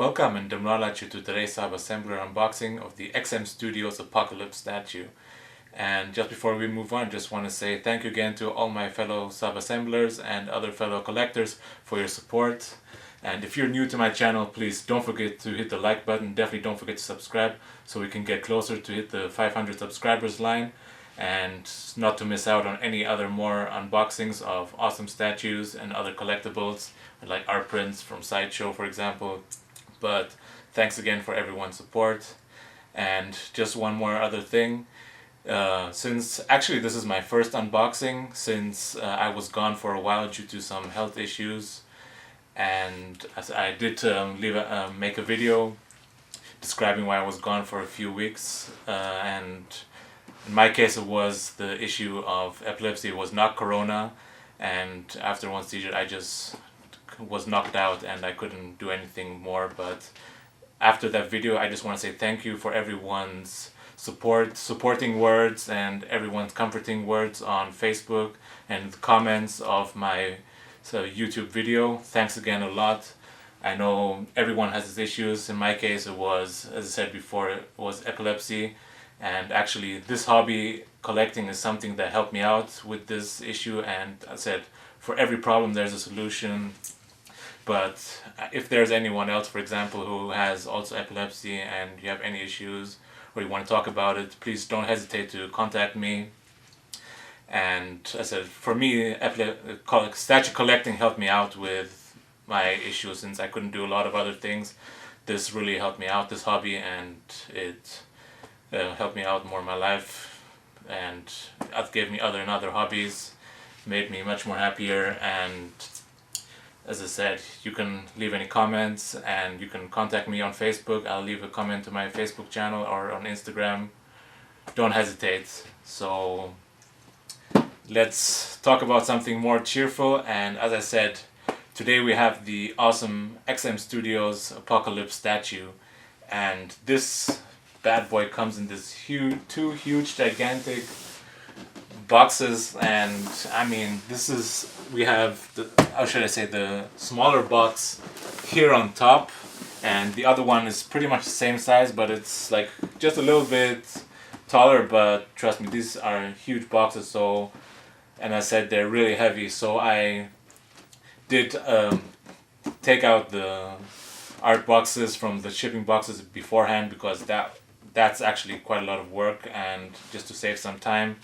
Welcome and Demralachu to today's Sabassembler unboxing of the XM Studios Apocalypse statue. And just before we move on, just want to say thank you again to all my fellow Sabassemblers and other fellow collectors for your support. And if you're new to my channel, please don't forget to hit the like button. Definitely don't forget to subscribe so we can get closer to hit the 500 subscribers line. And not to miss out on any other more unboxings of awesome statues and other collectibles like art prints from Sideshow, for example. But thanks again for everyone's support. And just one more other thing, since actually this is my first unboxing since I was gone for a while due to some health issues, and as I did make a video describing why I was gone for a few weeks, and in my case it was the issue of epilepsy. It was not corona, and after one seizure I just was knocked out and I couldn't do anything more. But after that video I just want to say thank you for everyone's supporting words and everyone's comforting words on Facebook and comments of my YouTube video. Thanks again a lot. I know everyone has his issues. In my case it was, as I said before, it was epilepsy, and actually this hobby collecting is something that helped me out with this issue. And I said, for every problem there's a solution. But if there's anyone else, for example, who has also epilepsy and you have any issues or you want to talk about it, please don't hesitate to contact me. And as I said, for me, statue collecting helped me out with my issues since I couldn't do a lot of other things. This really helped me out, this hobby, and it helped me out more in my life, and it gave me other hobbies, made me much more happier. And as I said, you can leave any comments and you can contact me on Facebook. I'll leave a comment to my Facebook channel or on Instagram. Don't hesitate. So let's talk about something more cheerful. And as I said, today we have the awesome XM Studios Apocalypse statue. And this bad boy comes in this two huge gigantic boxes. And I mean, we have the, how should I say, the smaller box here on top, and the other one is pretty much the same size, but it's like just a little bit taller. But trust me, these are huge boxes. So, and I said they're really heavy, so I did take out the art boxes from the shipping boxes beforehand, because that's actually quite a lot of work, and just to save some time.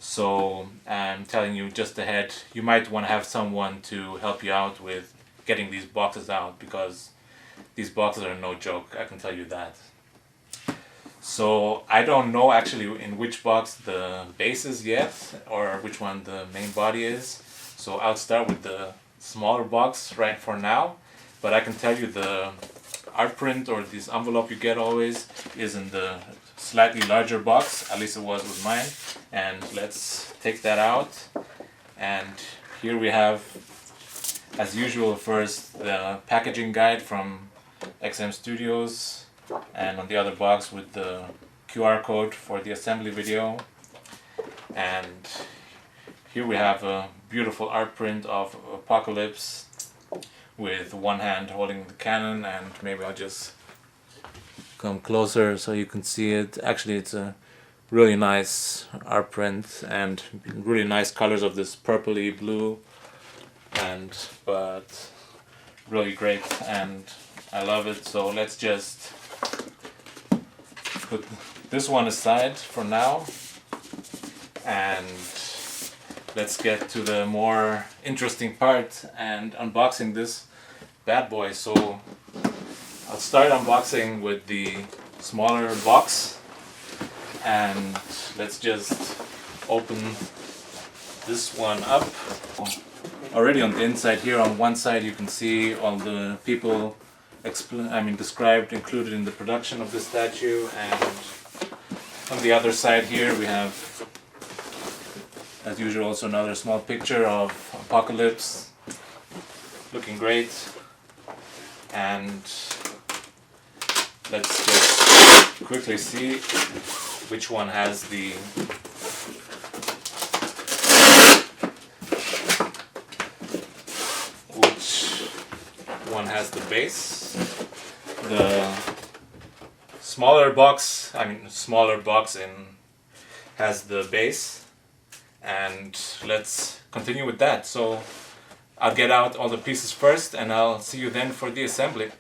So I'm telling you just ahead, you might want to have someone to help you out with getting these boxes out, because these boxes are no joke, I can tell you that. So I don't know actually in which box the base is yet, or which one the main body is. So I'll start with the smaller box right for now. But I can tell you the art print, or this envelope you get always, is in the slightly larger box. At least it was with mine. And let's take that out. And here we have, as usual, first the packaging guide from XM Studios, and on the other box with the QR code for the assembly video. And here we have a beautiful art print of Apocalypse with one hand holding the cannon, and maybe I'll just come closer so you can see it. Actually, it's a really nice art print and really nice colors of this purpley blue, but really great, and I love it. So let's just put this one aside for now, and let's get to the more interesting part and unboxing this bad boy. So I'll start unboxing with the smaller box, and let's just open this one up. Already on the inside here, on one side you can see all the people described, included in the production of the statue, and on the other side here we have, as usual, also another small picture of Apocalypse, looking great. And let's just quickly see which one has the base. The smaller box has the base, and let's continue with that. So I'll get out all the pieces first, and I'll see you then for the assembly.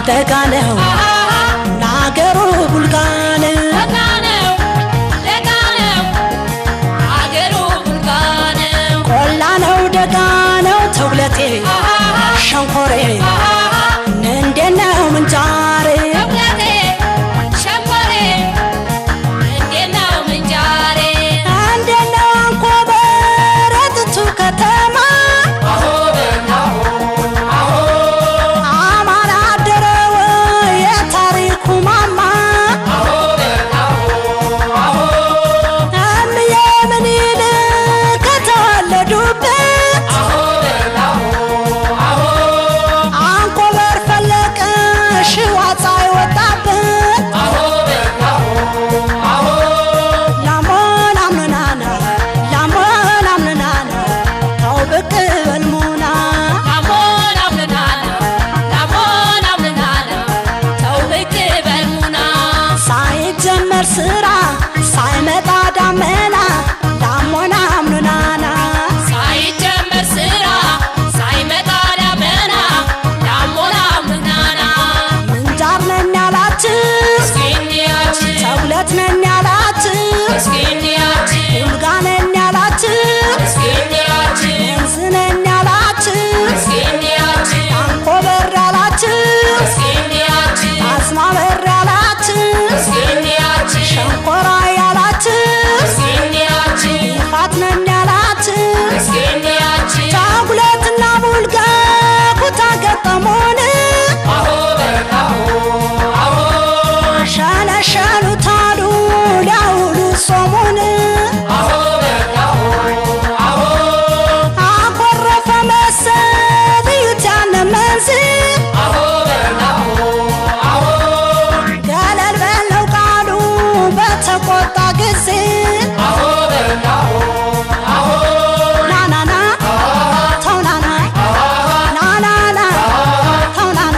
ደጋነው ናገሩ ቡልጋነው አገሩ ቡልጋነው ቆላነው ደጋነው ተውለቴ ሸንኮሬ እንዴነው ምንጃሬ ተውለቴ ሸንኮሬ እንዴነው ምንጃሬ እንዴነው አንኮበር እጥቱ ከተማ ስራ ሳይመጣ ዳመና ዳሞና ምናና ሳይጀመር ስራ ሳይመጣ ዳመና ዳሞና ምናና ምንጃር ነኝ ያላችሁ እስኪንያችሁ ተውለት ነኝ ያላችሁ እስኪንያችሁ ቡልጋ ነኝ ያላችሁ እስኪንያችሁ እንዝ ነኝ ያላችሁ እስኪንያችሁ አንኮበር ያላችሁ እስኪንያችሁ አስማበር ያላችሁ ሸንኮራ ያላችሁ እስኪንያችሁ ይፋት ነኝ ያላችሁ እስኪንያችሁ ተውለትና ቡልጋ ኩታ ገጠሙን ሸነሸኑት አሉ ሊያውሉ ጾሙን አኮረፈ መሰል እዩት ያነ መንዝ በተቆጣ ጊዜ ናናና ተውናና ናናና ተውናና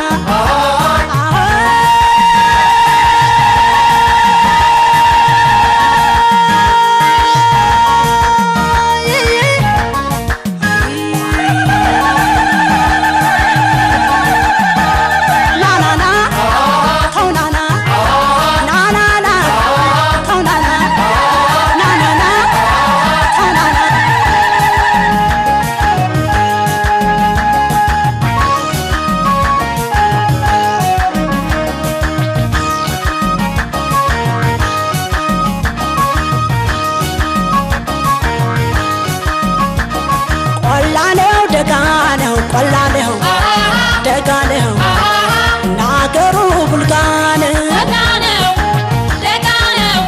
ቆላነው ደጋነው ናገሩ ቡልጋነው ደጋነው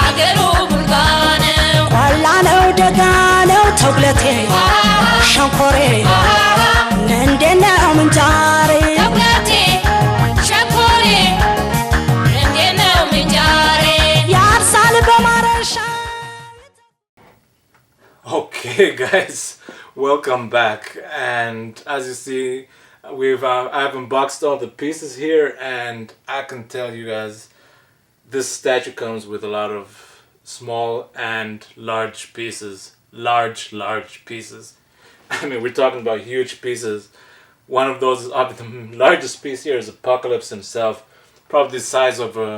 አገሩ ቡልጋነው ቆላነው ደጋነው ተውለቴ ሸንኮሬ እንዴነው ምንጃሬ ተውለቴ ሸንኮሬ እንዴነው ምንጃሬ ያርሳል በማረሻ Okay guys, welcome back, and as you see I've unboxed all the pieces here, and I can tell you guys this statue comes with a lot of small and large pieces. Large pieces. I mean, we're talking about huge pieces. One of those is the largest piece here is Apocalypse himself, probably the size of a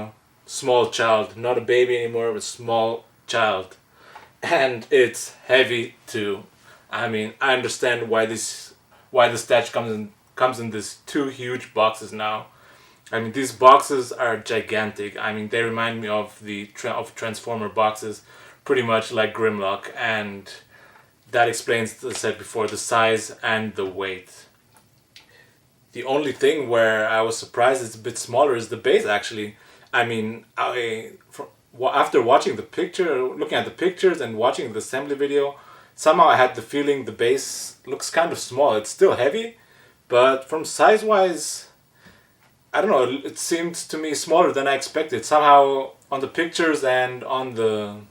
small child, not a baby anymore, but a small child. And it's heavy too. I mean, I understand why the statue comes in these two huge boxes now. I mean, these boxes are gigantic. I mean, they remind me of of Transformer boxes, pretty much like Grimlock, and that explains, as I said before, the size and the weight. The only thing where I was surprised it's a bit smaller is the base. Actually, I mean, after watching the picture, looking at the pictures and watching the assembly video, somehow I had the feeling the base looks kind of small. It's still heavy, but from size wise, I don't know, it seemed to me smaller than I expected. Somehow on the pictures and on the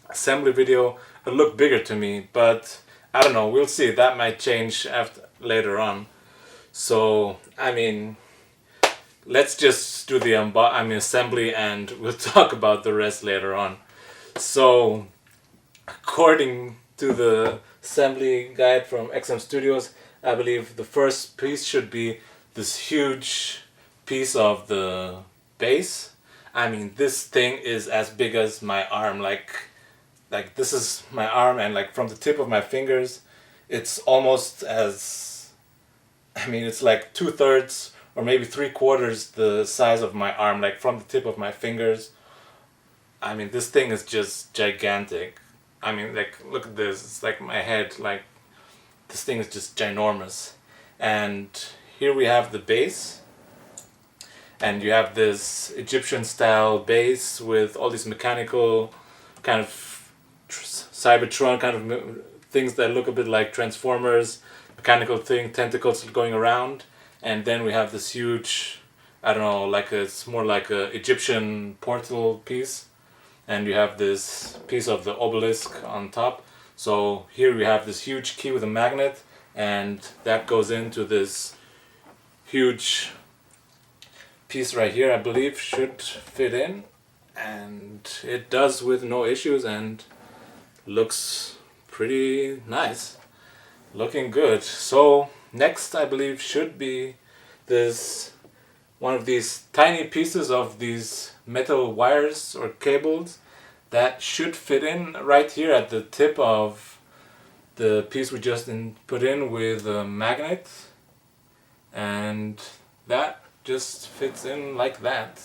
assembly video it looked bigger to me, but I don't know, we'll see. That might change later on. So, I mean, let's just do the assembly and we'll talk about the rest later on. So, according to the assembly guide from XM Studios, I believe the first piece should be this huge piece of the base. I mean, this thing is as big as my arm. Like this is my arm, and like from the tip of my fingers, it's almost as, I mean, it's like 2/3 or maybe 3/4 the size of my arm, like from the tip of my fingers. I mean, this thing is just gigantic. I mean, like, look at this. It's like my head. Like, this thing is just ginormous. And here we have the base. And you have this Egyptian style base with all these mechanical kind of Cybertron kind of things that look a bit like Transformers, mechanical thing, tentacles going around. And then we have this huge, I don't know, it's more like a Egyptian portal piece. And you have this piece of the obelisk on top. So here we have this huge key with a magnet, and that goes into this huge piece right here. I believe should fit in, and it does with no issues, and looks pretty nice, looking good. So next, I believe, should be this one of these tiny pieces of these metal wires or cables that should fit in right here at the tip of the piece we just put in with a magnet, and that just fits in like that,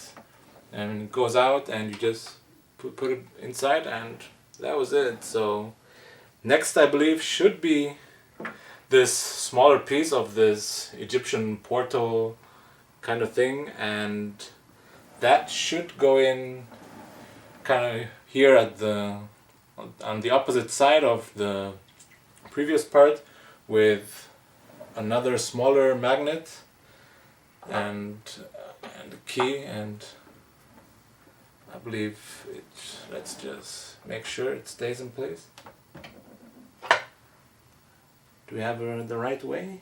and it goes out and you just put it inside, and that was it. So next, I believe, should be this smaller piece of this Egyptian portal kind of thing, and that should go in kind of here on the opposite side of the previous part with another smaller magnet and a key, and I believe let's just make sure it stays in place. Do we have it the right way?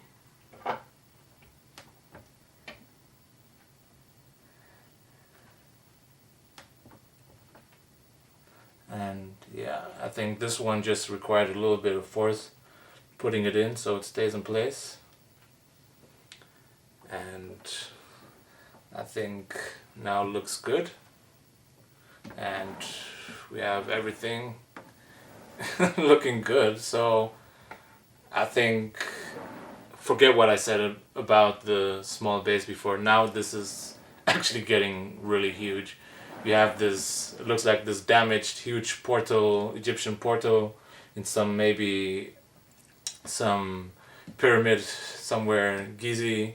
And yeah, I think this one just required a little bit of force putting it in so it stays in place. And I think now looks good. And we have everything looking good. So I think, forget what I said about the small base before. Now this is actually getting really huge. You have this, it looks like this damaged huge portal, Egyptian portal in maybe some pyramid somewhere in Giza,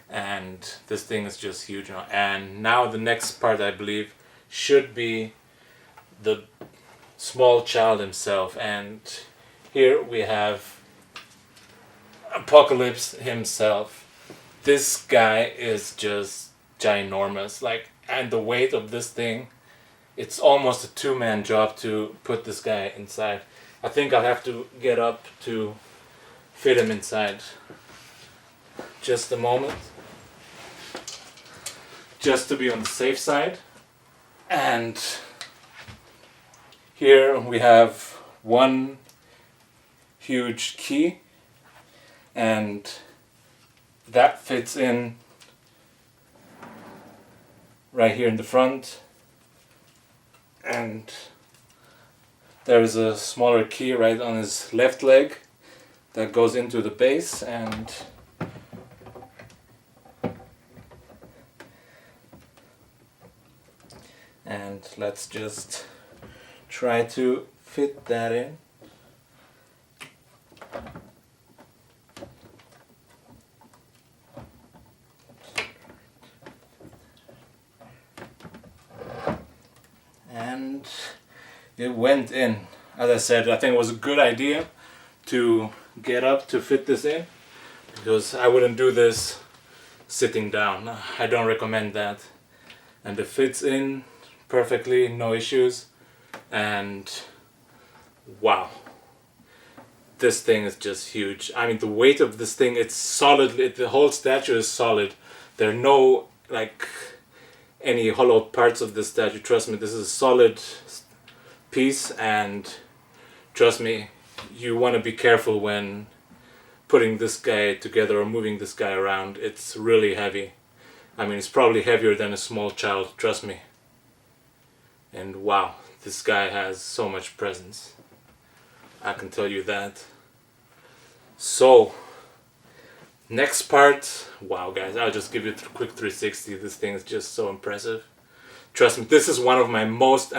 and this thing is just huge now. And now the next part, I believe, should be the small child himself, and here we have Apocalypse himself. This guy is just ginormous, and the weight of this thing, it's almost a two-man job to put this guy inside. I think I'll have to get up to fit him inside. Just a moment. Just to be on the safe side. And here we have one huge key, and that fits in right here in the front, and there is a smaller key right on his left leg, that goes into the base, and let's just try to fit that in. And it went in. As I said, I think it was a good idea to get up to fit this in, because I wouldn't do this sitting down. I don't recommend that. And it fits in perfectly, no issues. And wow, this thing is just huge. I mean, the weight of this thing, it's solid. The whole statue is solid. There are no like any hollow parts of the statue. Trust me, this is a solid piece, and trust me, you want to be careful when putting this guy together or moving this guy around. It's really heavy. I mean, it's probably heavier than a small child, trust me. And wow, this guy has so much presence. I can tell you that. So, next part, wow guys, I'll just give you a quick 360. This thing is just so impressive. Trust me, this is one of my most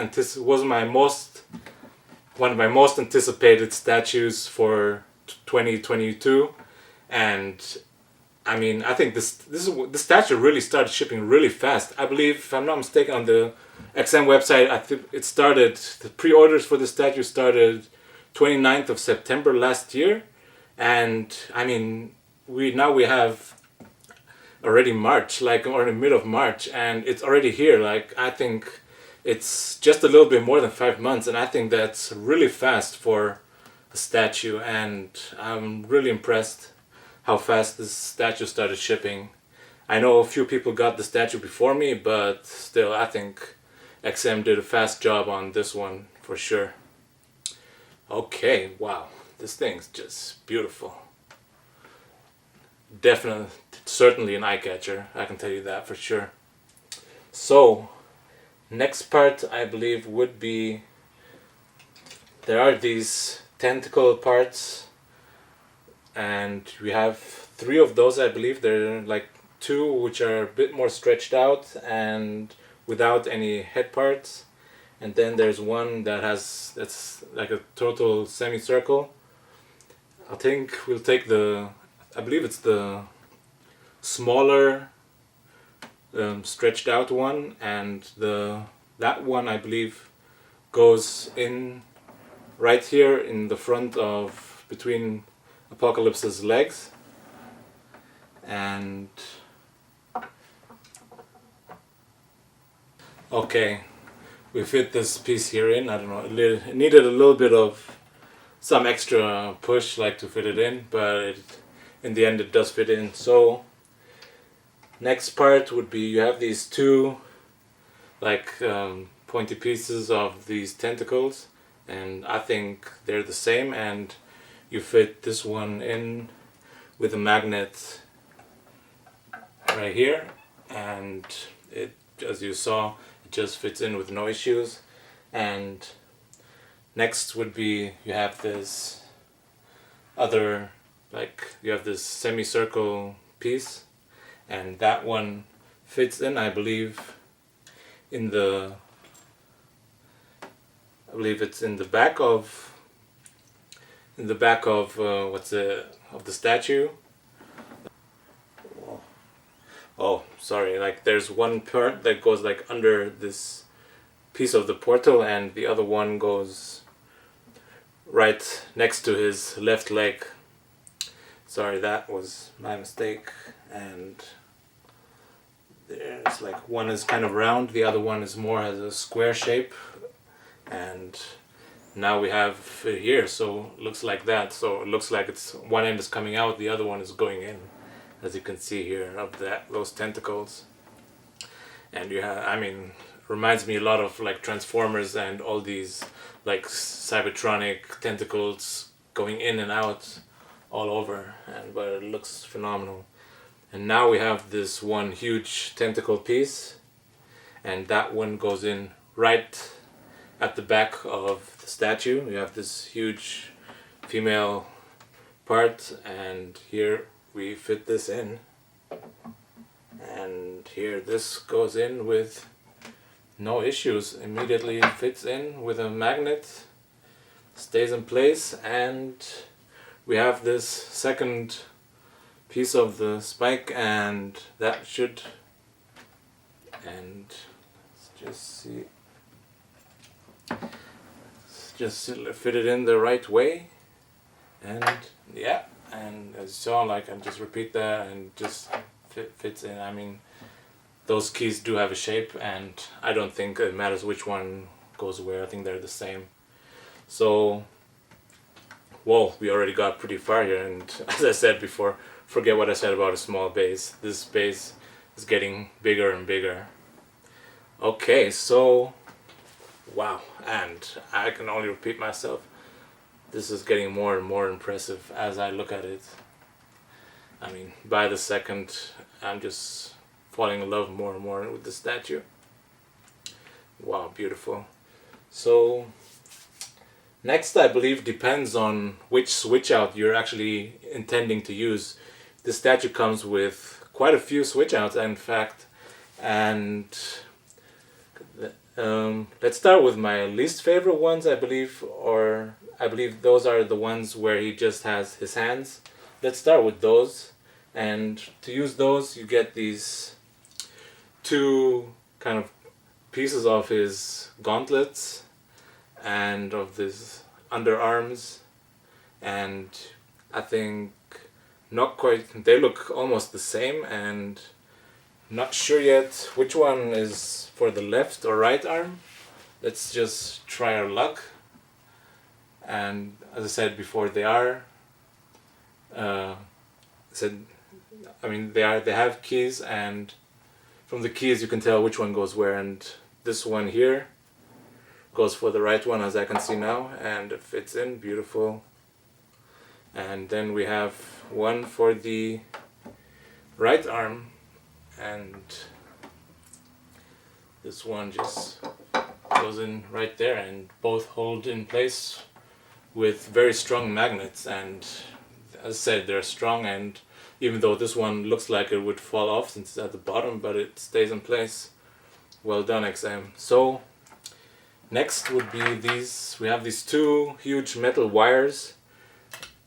anticipated statues for 2022, and I mean, I think this statue really started shipping really fast. I believe, if I'm not mistaken, on the XM website, I think it started, the pre-orders for the statue started 29th of September last year, and I mean, we have already March, like, or in the middle of March, and it's already here. Like, I think it's just a little bit more than 5 months, and I think that's really fast for a statue, and I'm really impressed how fast this statue started shipping. I know a few people got the statue before me, but still, I think XM did a fast job on this one for sure. Okay, wow, this thing's just beautiful. Definitely, certainly an eye catcher, I can tell you that for sure. So, next part I believe would be, there are these tentacle parts, and we have 3 of those, I believe. There are like 2 which are a bit more stretched out and without any head parts, and then there's one that's like a total semicircle. I think we'll take I believe it's the smaller stretched out one, and that one I believe goes in right here in the front of, between Apocalypse's legs. And okay, we fit this piece here in. I don't know, it needed a little bit of some extra push, like, to fit it in, but in the end it does fit in. So next part would be, you have these 2 like pointy pieces of these tentacles, and I think they're the same, and you fit this one in with a magnet right here, and it, as you saw, it just fits in with no issues. And next would be, you have this other, like, you have this semicircle piece, and that one fits in, I believe, in the, I believe it's in the back of, of the statue. Oh, sorry, like, there's one part that goes like under this piece of the portal, and the other one goes right next to his left leg. Sorry, that was my mistake. And there's like, one is kind of round, the other one is more, has a square shape, and now we have it here, so it looks like that. So it looks like it's, one end is coming out, the other one is going in, as you can see here, of those tentacles. And you have, I mean, reminds me a lot of like Transformers and all these like Cybertronic tentacles going in and out all over, but it looks phenomenal. And now we have this one huge tentacle piece, and that one goes in right at the back of the statue. You have this huge female part, and here we fit this in, and here this goes in with no issues. Immediately fits in with a magnet, stays in place, and we have this second piece of the spike, and that should, and let's just see, just fit it in the right way, and yeah, and as you saw, like, I'll just repeat that, and just fits in. I mean, those keys do have a shape, and I don't think it matters which one goes where. I think they're the same. So, whoa, we already got pretty far here, and as I said before, forget what I said about a small bass. This bass is getting bigger and bigger. Okay, so, wow, and I can only repeat myself. This is getting more and more impressive as I look at it. I mean, by the second, I'm just falling in love more and more with the statue. Wow, beautiful. So, next, I believe, depends on which switch out you're actually intending to use. This statue comes with quite a few switch outs, in fact, and let's start with my least favorite ones, I believe, or I believe those are the ones where he just has his hands. Let's start with those, and to use those you get these two kind of pieces of his gauntlets and of his underarms, and I think not quite, they look almost the same, and not sure yet which one is for the left or right arm. Let's just try our luck. And as I said before, they are they have keys, and from the keys you can tell which one goes where, and this one here goes for the right one, as I can see now, and it fits in beautiful. And then we have one for the right arm, and this one just goes in right there, and both hold in place with very strong magnets. And as I said, they're strong, and even though this one looks like it would fall off since it's at the bottom, but it stays in place. Well done, XM. So next would be these. We have these two huge metal wires,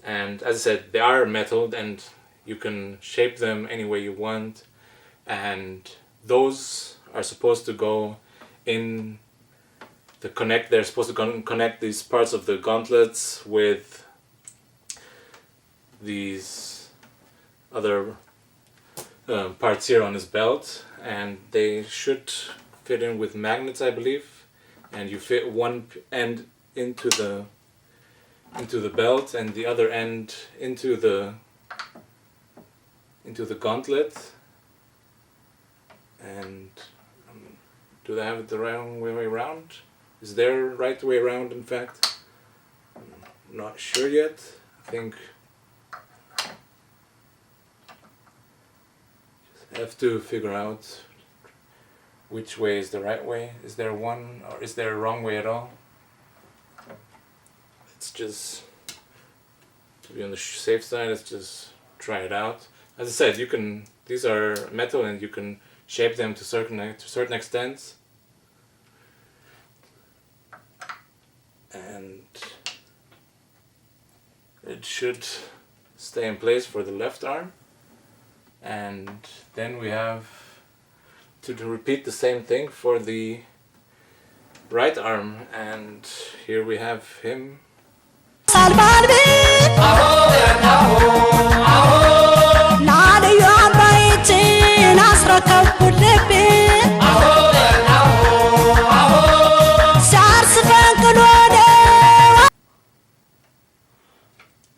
and as I said, they are metal, and you can shape them any way you want, and those are supposed to go in the connect. They're supposed to connect these parts of the gauntlets with these other parts here on his belt, and they should fit in with magnets, I believe. And you fit one end into the belt and the other end into the gauntlet. And do they have it the wrong way around? Is there a right way around, in fact? I'm not sure yet. I think just have to figure out which way is the right way. Is there one, or is there a wrong way at all? Let's just, to be on the safe side, let's just try it out. As I said, you can, these are metal, and you can shape them to certain extents. And it should stay in place for the left arm. And then we have to repeat the same thing for the right arm, and here we have him.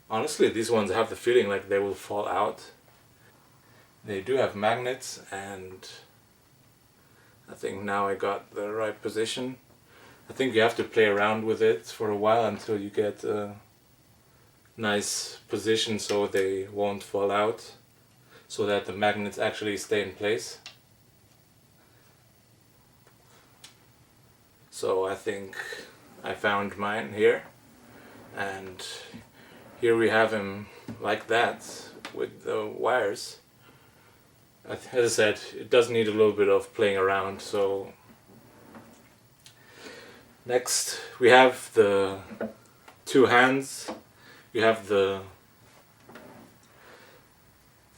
Honestly, these ones have the feeling like they will fall out. They do have magnets, and I think now I got the right position. I think you have to play around with it for a while until you get a nice position so they won't fall out, so that the magnets actually stay in place. So I think I found mine here, and here we have him like that with the wires. As I said, it does need a little bit of playing around. So next we have the two hands. You have the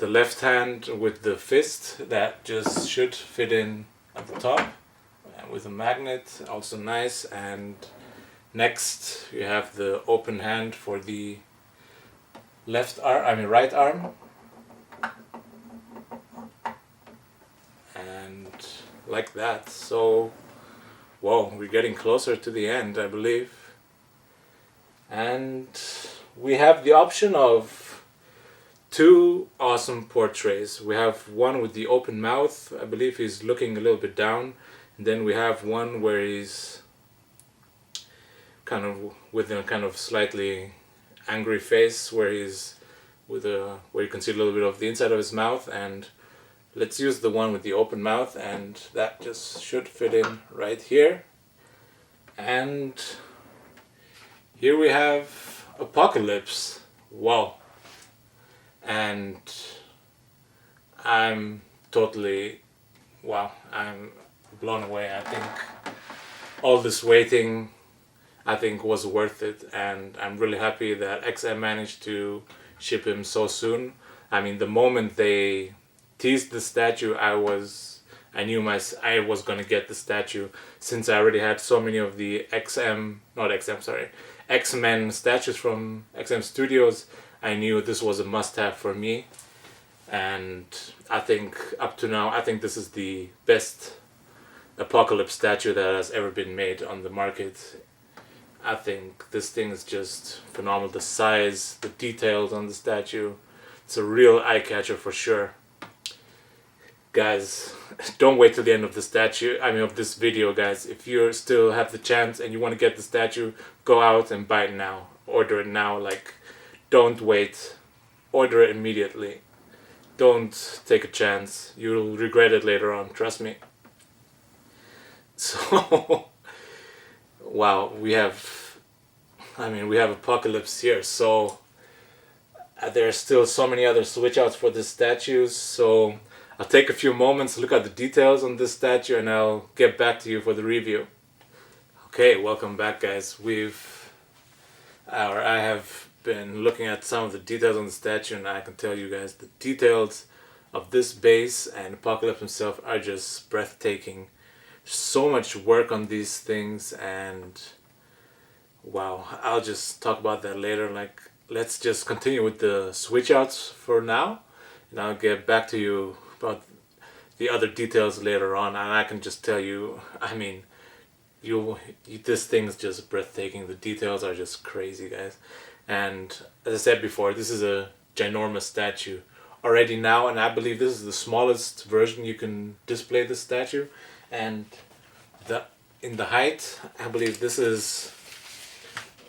left hand with the fist that just should fit in at the top, and with a magnet, also nice. And next you have the open hand for the right arm, and like that. So whoa, we're getting closer to the end, I believe. And we have the option of two awesome portraits. We have one with the open mouth. I believe he's looking a little bit down. And then we have one where he's kind of with a kind of slightly angry face, where he's where you can see a little bit of the inside of his mouth. And let's use the one with the open mouth, and that just should fit in right here. And here we have Apocalypse. Wow. And I'm totally, wow, I'm blown away. I think all this waiting, I think, was worth it, and I'm really happy that XM managed to ship him so soon. I mean, the moment they teased the statue, I knew I was gonna get the statue, since I already had so many of the X-Men statues from XM Studios. I knew this was a must-have for me, and I think up to now, I think this is the best Apocalypse statue that has ever been made on the market. I think this thing is just phenomenal. The size, the details on the statue, it's a real eye-catcher for sure. Guys, don't wait till the end of of this video, guys. If you still have the chance and you want to get the statue, go out and buy it now. Order it now. Like, don't wait. Order it immediately. Don't take a chance. You'll regret it later on, trust me. So, wow, we have Apocalypse here. So, there are still so many other switch outs for this statues. So, I'll take a few moments, look at the details on this statue, and I'll get back to you for the review. Okay, welcome back, guys. I have been looking at some of the details on the statue, and I can tell you guys the details of this base and Apocalypse himself are just breathtaking. So much work on these things, and wow, I'll just talk about that later. Like, let's just continue with the switch outs for now, and I'll get back to you about the other details later on. And I can just tell you, I mean, this thing is just breathtaking. The details are just crazy, guys. And as I said before, this is a ginormous statue already now, and I believe this is the smallest version you can display this statue. And in the height, I believe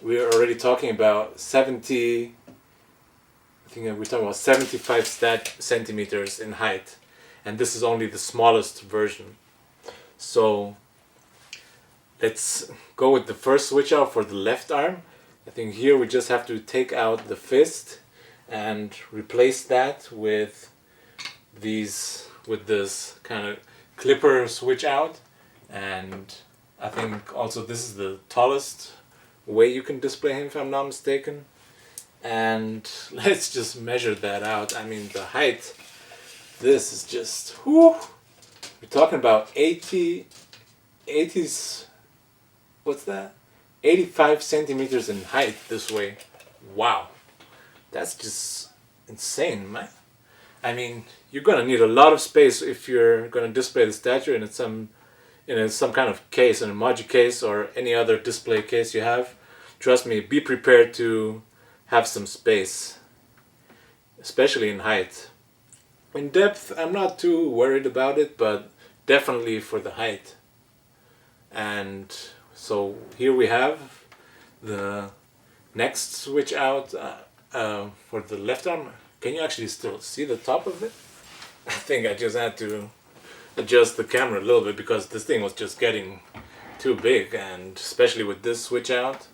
we're already talking about 75 centimeters in height, and this is only the smallest version. So let's go with the first switch out for the left arm. I think here we just have to take out the fist and replace that with this kind of clipper switch out. And I think also this is the tallest way you can display him, if I'm not mistaken. And let's just measure that out. I mean, the height, this is just, whoo! We're talking about 85 centimeters in height this way. Wow. That's just insane, man. I mean, you're gonna need a lot of space if you're gonna display the statue in some kind of case, in a Moji case or any other display case you have. Trust me, be prepared to have some space, especially in height. In depth, I'm not too worried about it, but definitely for the height. And so here we have the next switch out for the left arm. Can you actually still see the top of it? I think I just had to adjust the camera a little bit because this thing was just getting too big, and especially with this switch out.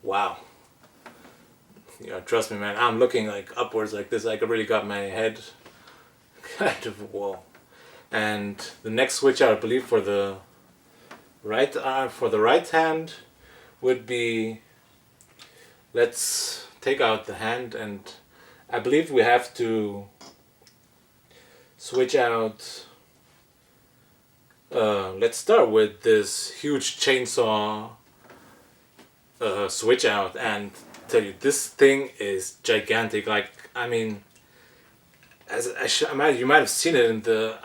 Wow. trust me, man, I'm looking like upwards like this. I really got my head kind of whoa. And the next switch out, I believe, for the right hand would be, let's take out the hand, and I believe we have to switch out. Let's start with this huge chainsaw switch out, and tell you, this thing is gigantic. Like, I mean, you might have seen it in the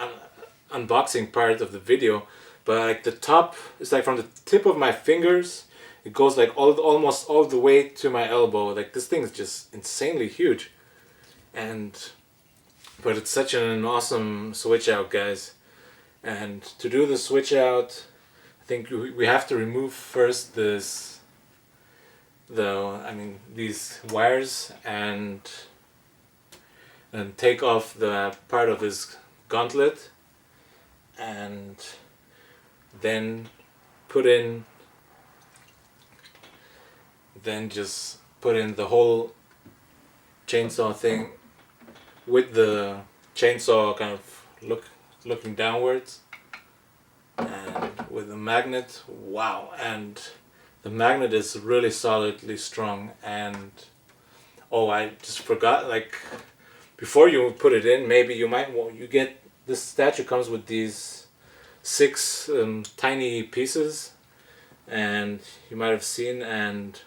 unboxing part of the video, but like the top is like from the tip of my fingers, it goes like almost all the way to my elbow. Like, this thing is just insanely huge, but it's such an awesome switch out, guys. And to do the switch out, I think we have to remove first these wires, and take off the part of this gauntlet, and then just put in the whole chainsaw thing with the chainsaw kind of looking downwards, and with the magnet. Wow. And the magnet is really solidly strong. And oh, I just forgot, like, before you put it in, maybe you get, this statue comes with these 6 tiny pieces, and you might have seen, and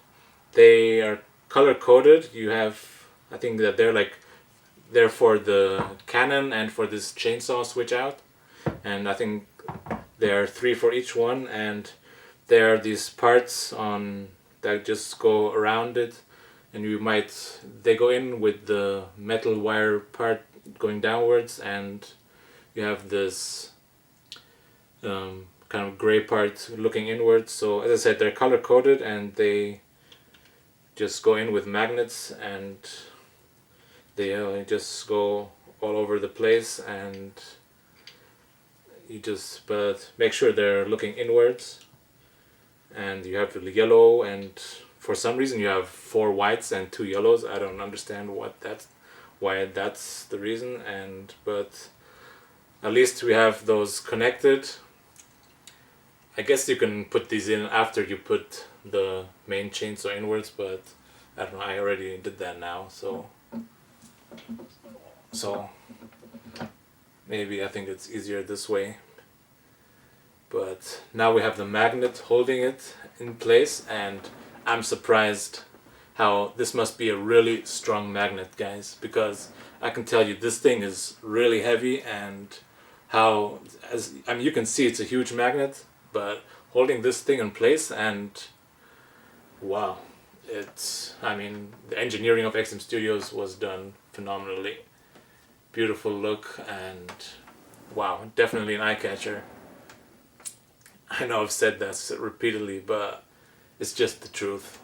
they are color coded. You have, I think that they're for the cannon and for this chainsaw switch out, and I think there are 3 for each one, and there are these parts that just go around it, and they go in with the metal wire part going downwards, and you have this kind of gray part looking inwards. So as I said, they're color coded, and they just go in with magnets, and they just go all over the place, and but make sure they're looking inwards. And you have the yellow, and for some reason you have 4 whites and 2 yellows. I don't understand why that's the reason, but at least we have those connected. I guess you can put these in after you put the main chainsaw inwards, but I don't know, I already did that now, so maybe I think it's easier this way. But now we have the magnet holding it in place, and I'm surprised how this must be a really strong magnet, guys, because I can tell you this thing is really heavy, and you can see it's a huge magnet, but holding this thing in place, and wow, the engineering of XM Studios was done phenomenally. Beautiful look, and wow, definitely an eye catcher. I know I've said that repeatedly, but it's just the truth.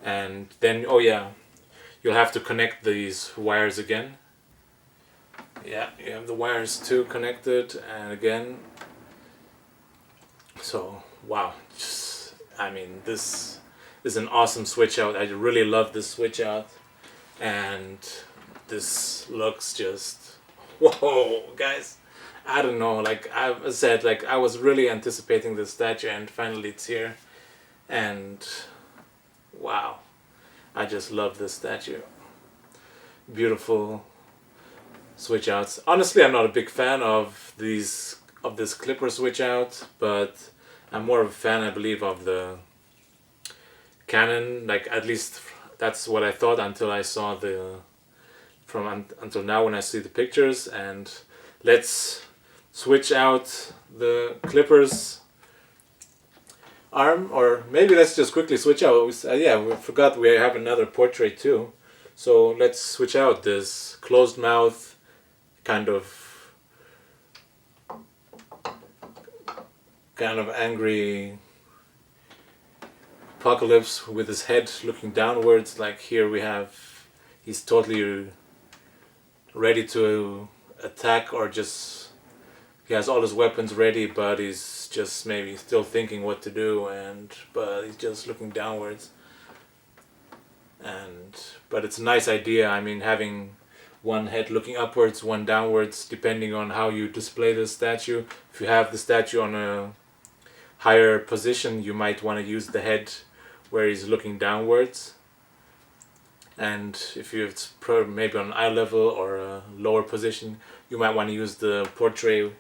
And then, oh yeah, you'll have to connect these wires again. Yeah, you have the wires too connected, and again. So, wow, this is an awesome switch out. I really love this switch out, and this looks just, whoa, guys. I don't know, like I said, like I was really anticipating this statue, and finally it's here, and wow, I just love this statue. Beautiful switch outs. Honestly, I'm not a big fan of this clipper switch out, but I'm more of a fan, I believe, of the Canon. Like, at least that's what I thought until I saw until now when I see the pictures. And let's switch out the clippers arm, or maybe let's just quickly switch out. We forgot we have another portrait too, so let's switch out this closed mouth kind of angry Apocalypse with his head looking downwards. Like, here he's totally ready to attack, or just he has all his weapons ready, but he's just maybe still thinking what to do, but he's just looking downwards. But it's a nice idea. I mean, having one head looking upwards, one downwards, depending on how you display the statue. If you have the statue on a higher position, you might want to use the head where he's looking downwards. And if it's maybe on eye level or a lower position, you might want to use the portrait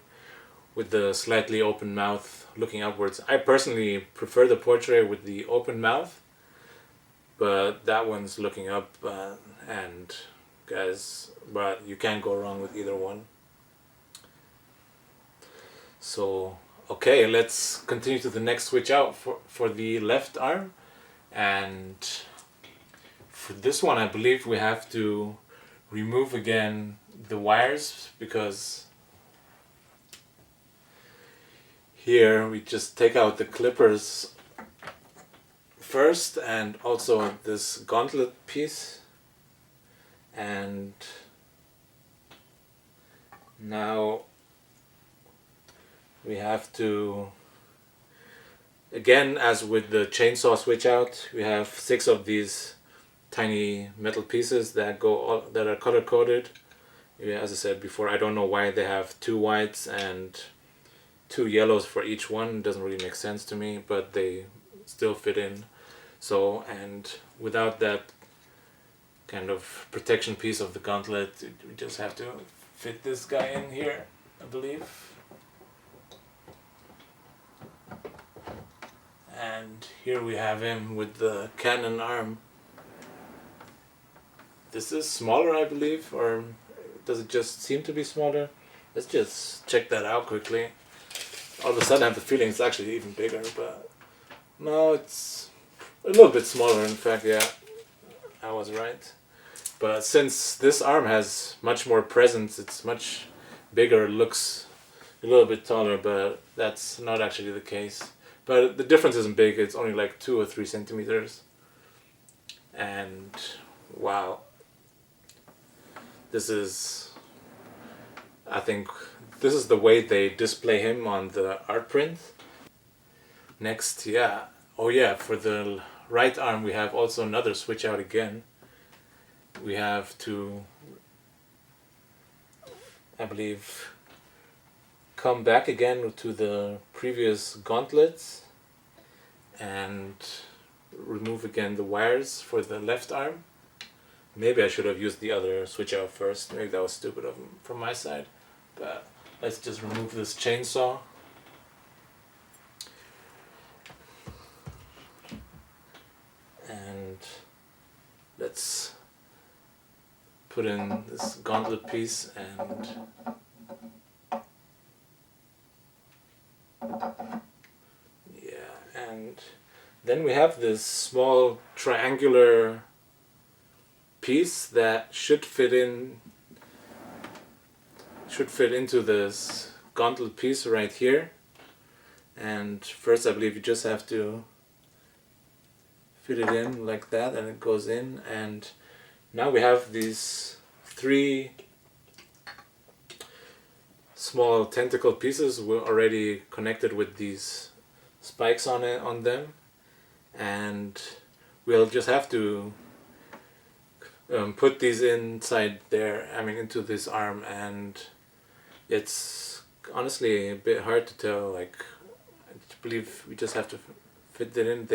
with the slightly open mouth looking upwards. I personally prefer the portrait with the open mouth, but that one's looking up, and guys, but you can't go wrong with either one. So okay, let's continue to the next switch out for the left arm. And for this one, I believe we have to remove again the wires, because here we just take out the clippers first, and also this gauntlet piece. And now we have to, again, as with the chainsaw switch out, we have 6 of these tiny metal pieces that that are color coded. Yeah, as I said before, I don't know why they have 2 whites and 2 yellows for each one. It doesn't really make sense to me, but they still fit in. So, and without that kind of protection piece of the gauntlet, we just have to fit this guy in here, I believe. And here we have him with the cannon arm. This is smaller, I believe, or does it just seem to be smaller? Let's just check that out quickly. All of a sudden I have the feeling it's actually even bigger, but no, it's a little bit smaller, in fact. Yeah, I was right. But since this arm has much more presence, it's much bigger, looks a little bit taller, but that's not actually the case. But the difference isn't big, it's only like 2 or 3 centimeters. And wow, this is, I think, this is the way they display him on the art print. Next, yeah, oh yeah, for the right arm we have also another switch out again. We have to, I believe, come back again to the previous gauntlets and remove again the wires for the left arm. Maybe I should have used the other switch out first. Maybe that was stupid from my side. But let's just remove this chainsaw. And let's put in this gauntlet piece, and yeah, and then we have this small triangular piece that should fit into this gauntlet piece right here. And first I believe you just have to fit it in like that, and it goes in. And now we have these 3 small tentacle pieces already connected with these spikes on them, and we'll just have to put these inside there, into this arm. And it's honestly a bit hard to tell, like, I believe we just have to fit it in.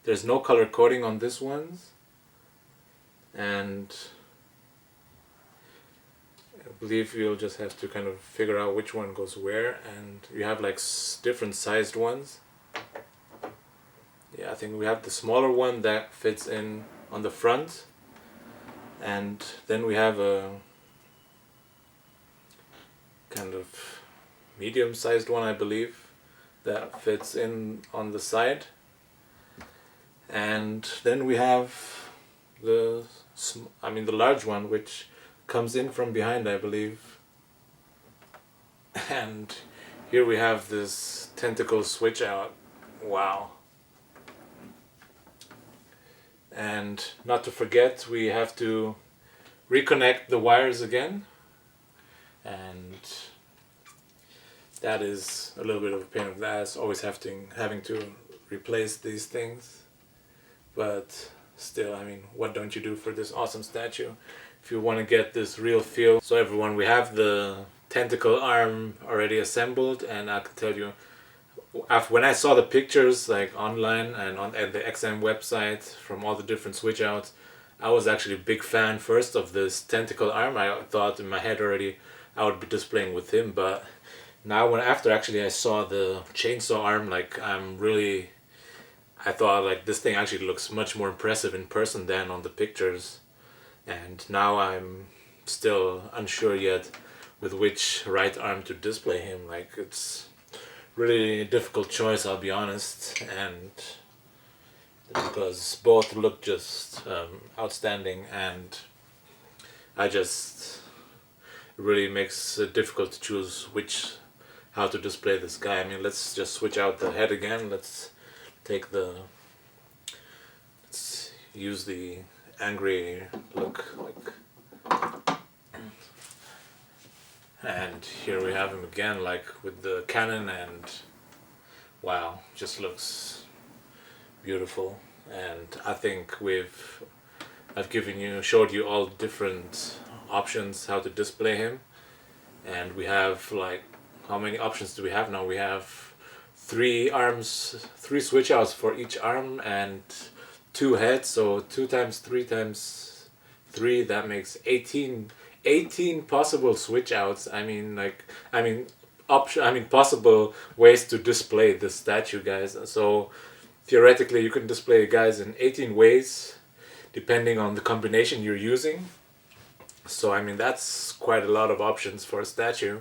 There's no color coding on this ones, and I believe you'll just have to kind of figure out which one goes where, and you have like different sized ones. Yeah, I think we have the smaller one that fits in on the front, and then we have a kind of medium sized one, I believe, that fits in on the side. And then we have the large one, which comes in from behind, I believe. And here we have this tentacle switch out. Wow. And not to forget, we have to reconnect the wires again, and that is a little bit of a pain in the ass, always having to replace these things. But still, I mean, what don't you do for this awesome statue? If you want to get this real feel. So everyone, we have the tentacle arm already assembled, and I can tell you, when I saw the pictures like online and on at the XM website from all the different switch outs, I was actually a big fan first of this tentacle arm. I thought in my head already I would be displaying with him, but now when after actually I saw the chainsaw arm, like I thought like this thing actually looks much more impressive in person than on the pictures, and now I'm still unsure yet with which right arm to display him. Like it's really a difficult choice, I'll be honest, and because both look just outstanding, and I just it really makes it difficult to choose how to display this guy. I mean, let's just switch out the head again. Let's use the angry look, and here we have him again, like with the cannon, and wow, just looks beautiful. And I think I've showed you all different options how to display him, and we have like, how many options do we have now? We have 3 switch outs for each arm and 2 heads, so 2 times 3 times 3, that makes 18 possible switch outs. Possible ways to display the statue, guys. So theoretically you can display guys in 18 ways depending on the combination you're using. So I mean, that's quite a lot of options for a statue.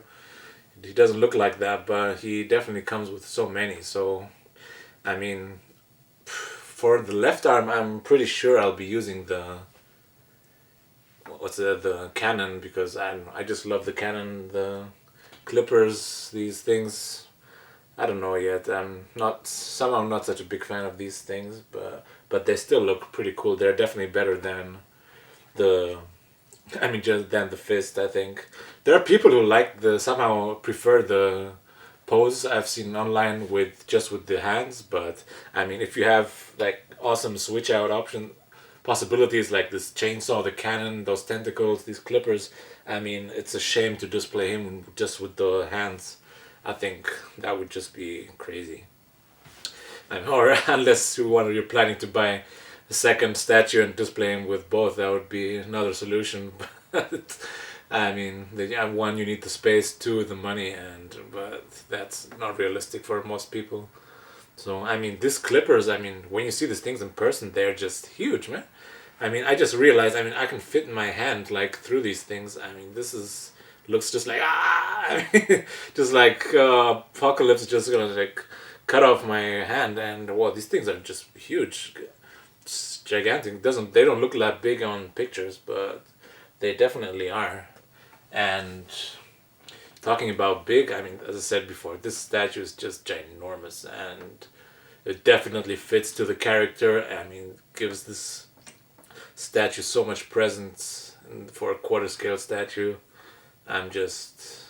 He doesn't look like that, but he definitely comes with so many. So I mean, for the left arm, I'm pretty sure I'll be using the cannon, because I just love the cannon, the clippers, these things. I don't know yet. I'm not such a big fan of these things, but they still look pretty cool. They're definitely better than just than the fist. I think there are people who somehow prefer the pose I've seen online with the hands, but I mean, if you have like awesome switch out possibilities like this chainsaw, the cannon, those tentacles, these clippers, I mean, it's a shame to display him just with the hands. I think that would just be crazy. Or unless you're planning to buy a second statue and display him with both, that would be another solution. But I mean, one, you need the space, 2, the money, but that's not realistic for most people. So I mean, these clippers, I mean, when you see these things in person, they're just huge, man. I mean, I just realized, I mean, I can fit in my hand like through these things. I mean, looks just like I mean, just like Apocalypse is just gonna like cut off my hand, and well, these things are just huge, it's gigantic. They don't look that big on pictures, but they definitely are. And talking about big, I mean, as I said before, this statue is just ginormous, and it definitely fits to the character. I mean, gives this statue so much presence, and for a quarter scale statue, I'm just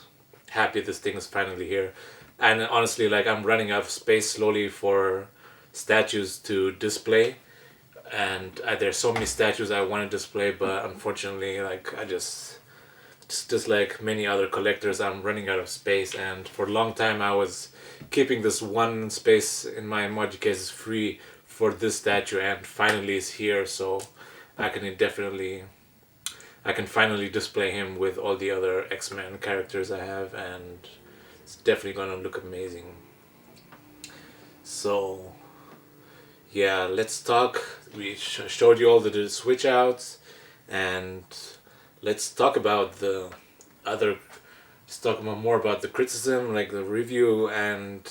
happy this thing is finally here. And honestly, like, I'm running out of space slowly for statues to display, and there's so many statues I want to display, but unfortunately, like, just like many other collectors, I'm running out of space. And for a long time I was keeping this one space in my emoji cases free for this statue, and finally it's here, so I can finally display him with all the other X-Men characters I have, and it's definitely gonna look amazing. So yeah, let's talk. We showed you all the switch outs, and let's talk about more about the criticism, like the review. And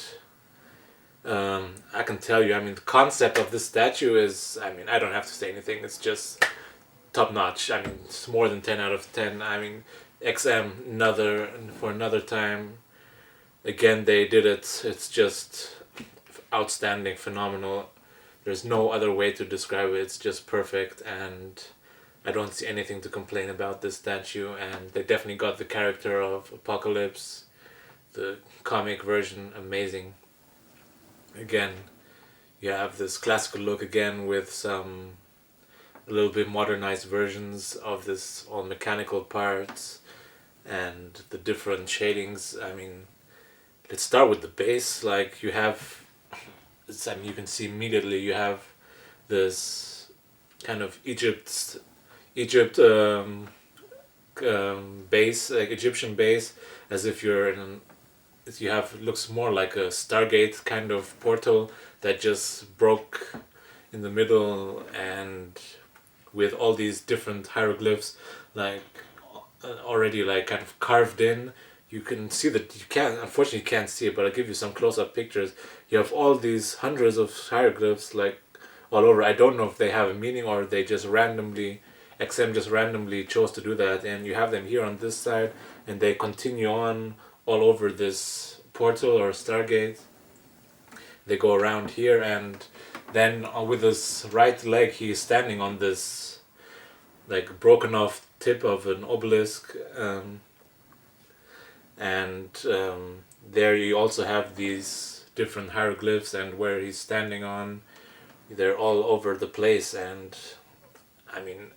I can tell you, I mean, the concept of this statue is, I mean, I don't have to say anything, it's just top notch. I mean, it's more than 10 out of 10. I mean, XM, for another time, again, they did it. It's just outstanding, phenomenal. There's no other way to describe it. It's just perfect, and I don't see anything to complain about this statue. And they definitely got the character of Apocalypse, the comic version, amazing. Again, you have this classical look again with some a little bit modernized versions of this all mechanical parts and the different shadings. I mean, let's start with the base. Like you have, I mean, you can see immediately you have this kind of Egypt base, like Egyptian base, as if you're in an, you have, looks more like a Stargate kind of portal that just broke in the middle, and with all these different hieroglyphs like already like kind of carved in. You can see that, you can't, unfortunately you can't see it, but I'll give you some close-up pictures. You have all these hundreds of hieroglyphs like all over. I don't know if they have a meaning or they just randomly, XM just randomly chose to do that, and you have them here on this side and they continue on all over this portal or Stargate. They go around here, and then with his right leg he's standing on this like broken off tip of an obelisk, and there you also have these different hieroglyphs, and where he's standing on, they're all over the place. And I mean,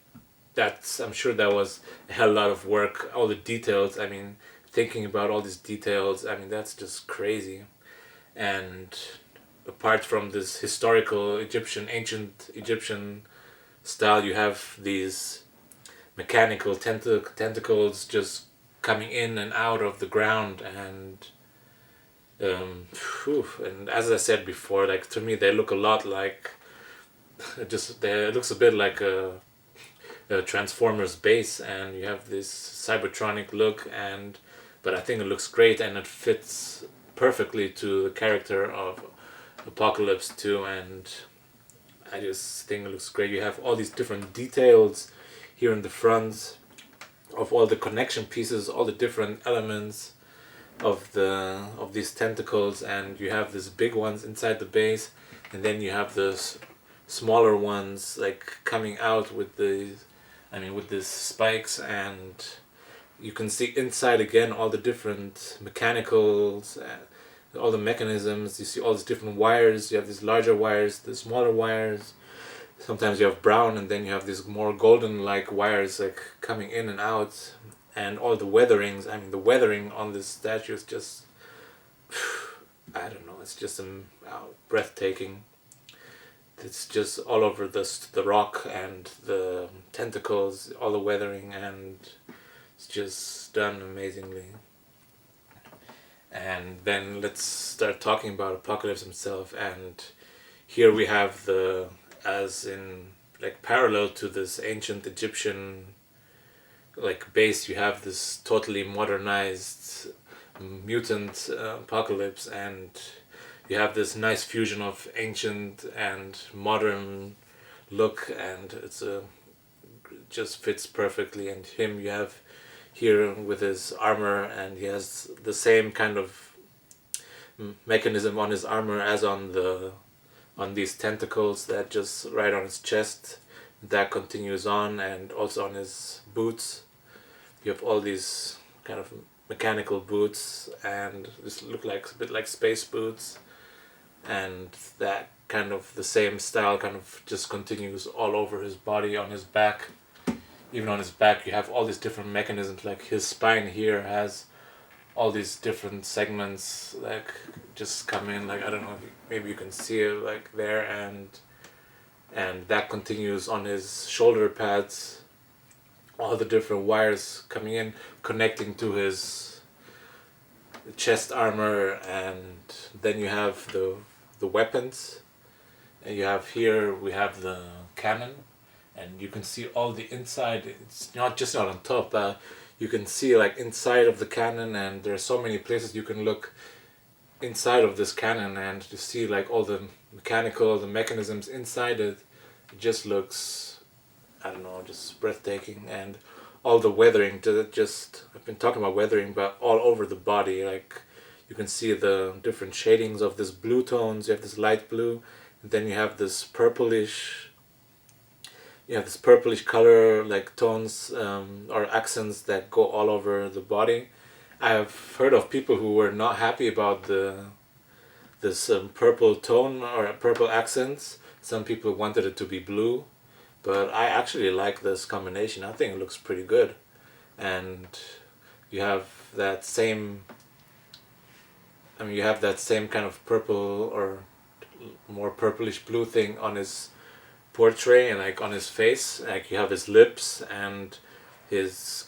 that's, I'm sure that was a hell lot of work, all the details. I mean, thinking about all these details, I mean, that's just crazy. And apart from this historical ancient Egyptian style, you have these mechanical tentacles just coming in and out of the ground. And and as I said before, like to me they look a lot like it looks a bit like a Transformers base, and you have this cybertronic look, and but I think it looks great and it fits perfectly to the character of Apocalypse too. And I just think it looks great. You have all these different details here in the front of all the connection pieces, all the different elements of these tentacles, and you have these big ones inside the base, and then you have those smaller ones like coming out with with these spikes. And you can see inside again all the different mechanicals, all the mechanisms. You see all these different wires. You have these larger wires, the smaller wires. Sometimes you have brown, and then you have these more golden like wires like coming in and out. And all the weatherings, I mean the weathering on this statue is just, I don't know, it's just breathtaking. It's just all over the rock and the tentacles, all the weathering, and it's just done amazingly. And then let's start talking about Apocalypse himself. And here we have as in like parallel to this ancient Egyptian like base, you have this totally modernized mutant Apocalypse, and you have this nice fusion of ancient and modern look, and just fits perfectly. And him you have here with his armor, and he has the same kind of mechanism on his armor as on these tentacles that just right on his chest, that continues on, and also on his boots. You have all these kind of mechanical boots, and this look like a bit like space boots, and that kind of the same style kind of just continues all over his body, on his back. Even on his back you have all these different mechanisms, like his spine here has all these different segments like just come in, like I don't know, maybe you can see it like there, and that continues on his shoulder pads, all the different wires coming in, connecting to his chest armor. And then you have the weapons, and you have here, we have the cannon, and you can see all the inside. It's not on top, you can see like inside of the cannon, and there are so many places you can look inside of this cannon and to see like all the the mechanisms inside it. It just looks, I don't know, just breathtaking. And all the weathering, I've been talking about weathering, but all over the body, like you can see the different shadings of this blue tones. You have this light blue, and then you have this purplish color like tones or accents that go all over the body. I've heard of people who were not happy about this purple tone or purple accents. Some people wanted it to be blue, but I actually like this combination. I think it looks pretty good. And you have that same, you have that same kind of purple or more purplish blue thing on his portrait and like on his face. Like you have his lips and his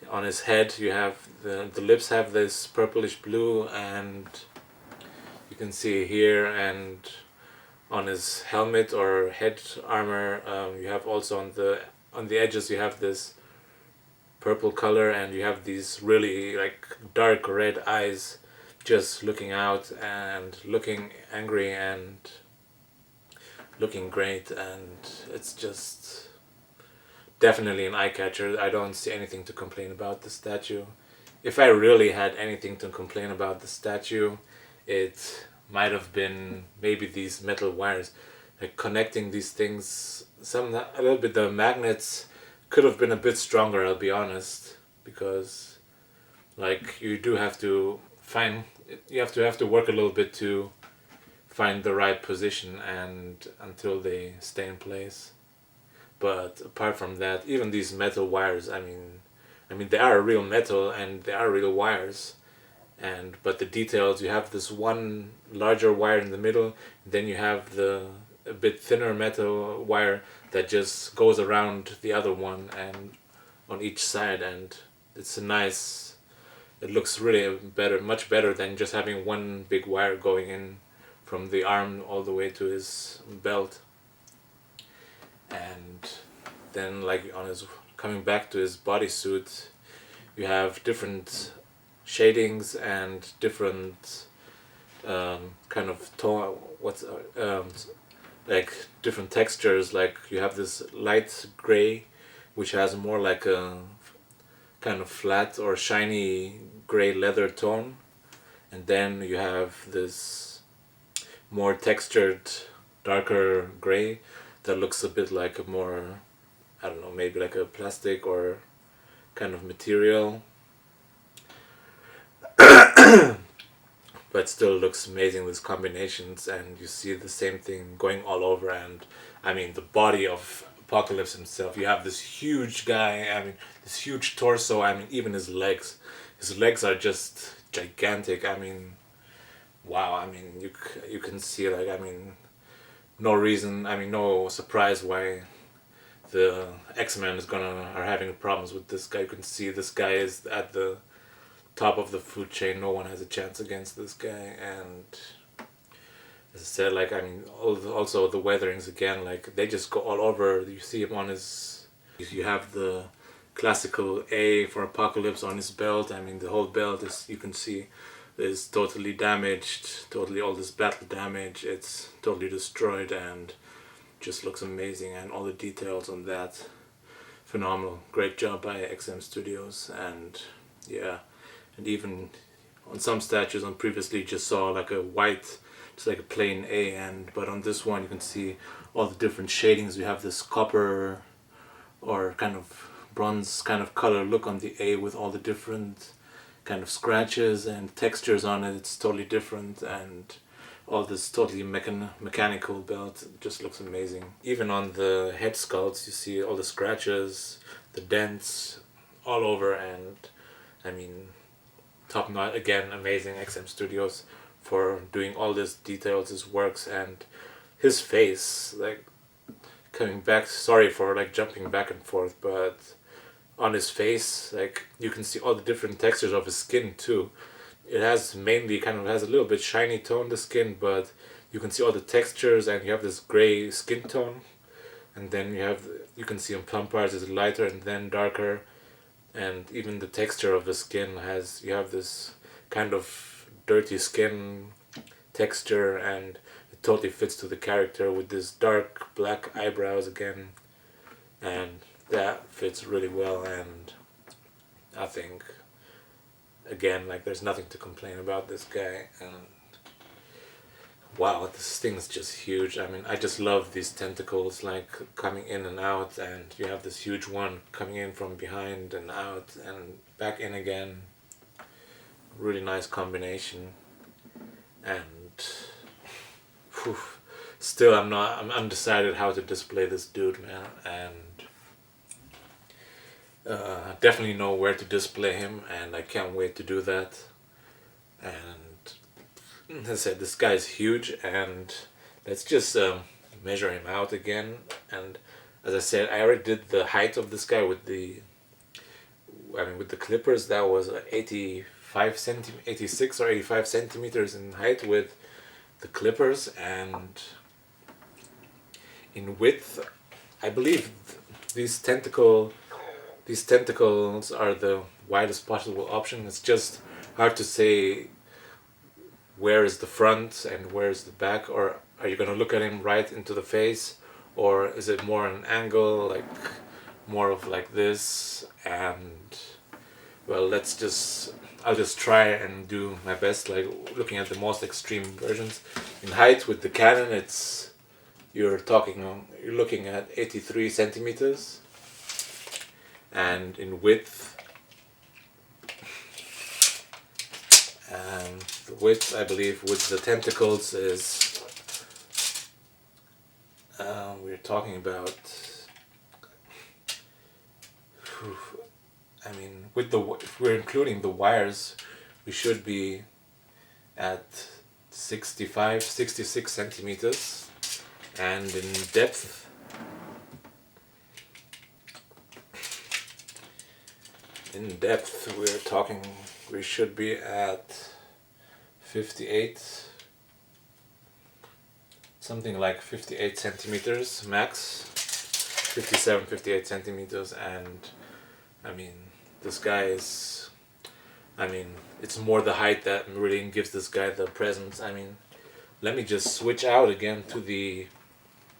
on his head you have the lips have this purplish blue, and you can see here, and on his helmet or head armor you have also on the edges you have this purple color, and you have these really like dark red eyes just looking out and looking angry and looking great, and it's just definitely an eye catcher. I don't see anything to complain about the statue. If I really had anything to complain about the statue, it might have been maybe these metal wires, like connecting these things. A little bit the magnets could have been a bit stronger. I'll be honest, because like you do have to have to work a little bit to find the right position and until they stay in place. But apart from that, even these metal wires, I mean they are real metal and they are real wires, but the details, you have this one larger wire in the middle, then you have the a bit thinner metal wire that just goes around the other one and on each side, and it's a nice, it looks really better, much better than just having one big wire going in from the arm all the way to his belt. And then like on his, coming back to his bodysuit, you have different shadings and different kind of tone, like different textures. Like you have this light gray which has more like a kind of flat or shiny gray leather tone, and then you have this more textured darker gray that looks a bit like a more, I don't know, maybe like a plastic or kind of material, but still looks amazing, these combinations. And you see the same thing going all over. And I mean the body of Apocalypse himself, you have this huge guy, I mean this huge torso, I mean even his legs are just gigantic. I mean wow, I mean you can see, like, I mean no reason, I mean no surprise why the X-Men are having problems with this guy. You can see this guy is at the top of the food chain. No one has a chance against this guy. And as I said, like, I mean also the weatherings again, like they just go all over. You see him on his, you have the classical A for Apocalypse on his belt. I mean the whole belt is, you can see, is totally damaged, totally all this battle damage, it's totally destroyed, and just looks amazing. And all the details on that, phenomenal, great job by XM Studios. And yeah, and even on some statues on previously just saw like a white, just like a plain A, but on this one you can see all the different shadings. You have this copper or kind of bronze kind of color look on the A with all the different kind of scratches and textures on it. It's totally different, and all this totally mechanical belt just looks amazing. Even on the head sculpts you see all the scratches, the dents all over. And I mean top notch again, amazing XM Studios for doing all this details, his works. And his face, like, coming back, sorry for like jumping back and forth, but on his face, like you can see all the different textures of his skin too. It has mainly kind of has a little bit shiny tone, the skin, but you can see all the textures, and you have this gray skin tone, and then you can see on plum parts is lighter and then darker, and even the texture of the skin has, you have this kind of dirty skin texture, and it totally fits to the character with this dark black eyebrows again, and that fits really well. And I think again, like, there's nothing to complain about this guy. And wow, this thing is just huge. I mean, I just love these tentacles like coming in and out, and you have this huge one coming in from behind and out and back in again. Really nice combination. And whew, still I'm undecided how to display this dude, man, and definitely know where to display him, and I can't wait to do that. And as I said, this guy's huge, and let's just measure him out again. And as I said, I already did the height of this guy with the clippers. That was 86 or 85 centimeters in height with the clippers, and in width, I believe these tentacles are the widest possible option. It's just hard to say where is the front and where is the back, or are you going to look at him right into the face, or is it more an angle, like more of like this? And well, I'll just try and do my best, like looking at the most extreme versions. In height with the Canon, you're looking at 83 centimeters, and in width, the width, I believe, with the tentacles is we're talking about, I mean, if we're including the wires, we should be at 66 centimeters, and in depth, we should be at 58, something like 58 centimeters max, 57, 58 centimeters, and I mean, this guy is, it's more the height that really gives this guy the presence. I mean, let me just switch out again to the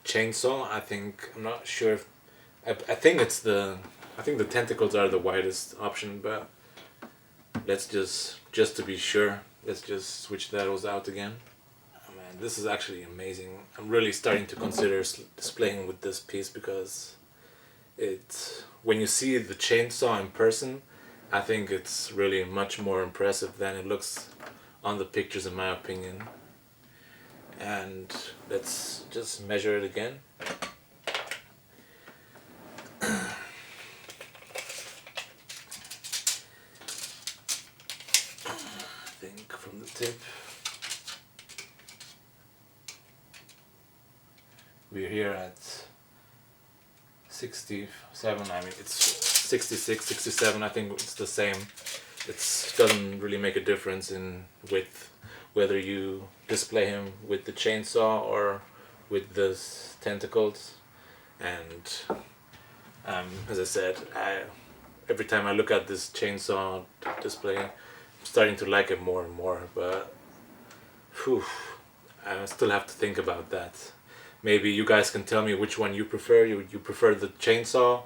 chainsaw. I'm not sure if, I think the tentacles are the widest option, but let's just to be sure, let's just switch those out again. Oh, man, this is actually amazing. I'm really starting to consider displaying with this piece, because when you see the chainsaw in person, I think it's really much more impressive than it looks on the pictures, in my opinion. And let's just measure it again. I think from the tip, we're here at 67, it's 66, 67, I think it's the same. It doesn't really make a difference in width, whether you display him with the chainsaw or with the tentacles. And as I said, every time I look at this chainsaw display, I'm starting to like it more and more, but I still have to think about that. Maybe you guys can tell me which one you prefer. You prefer the chainsaw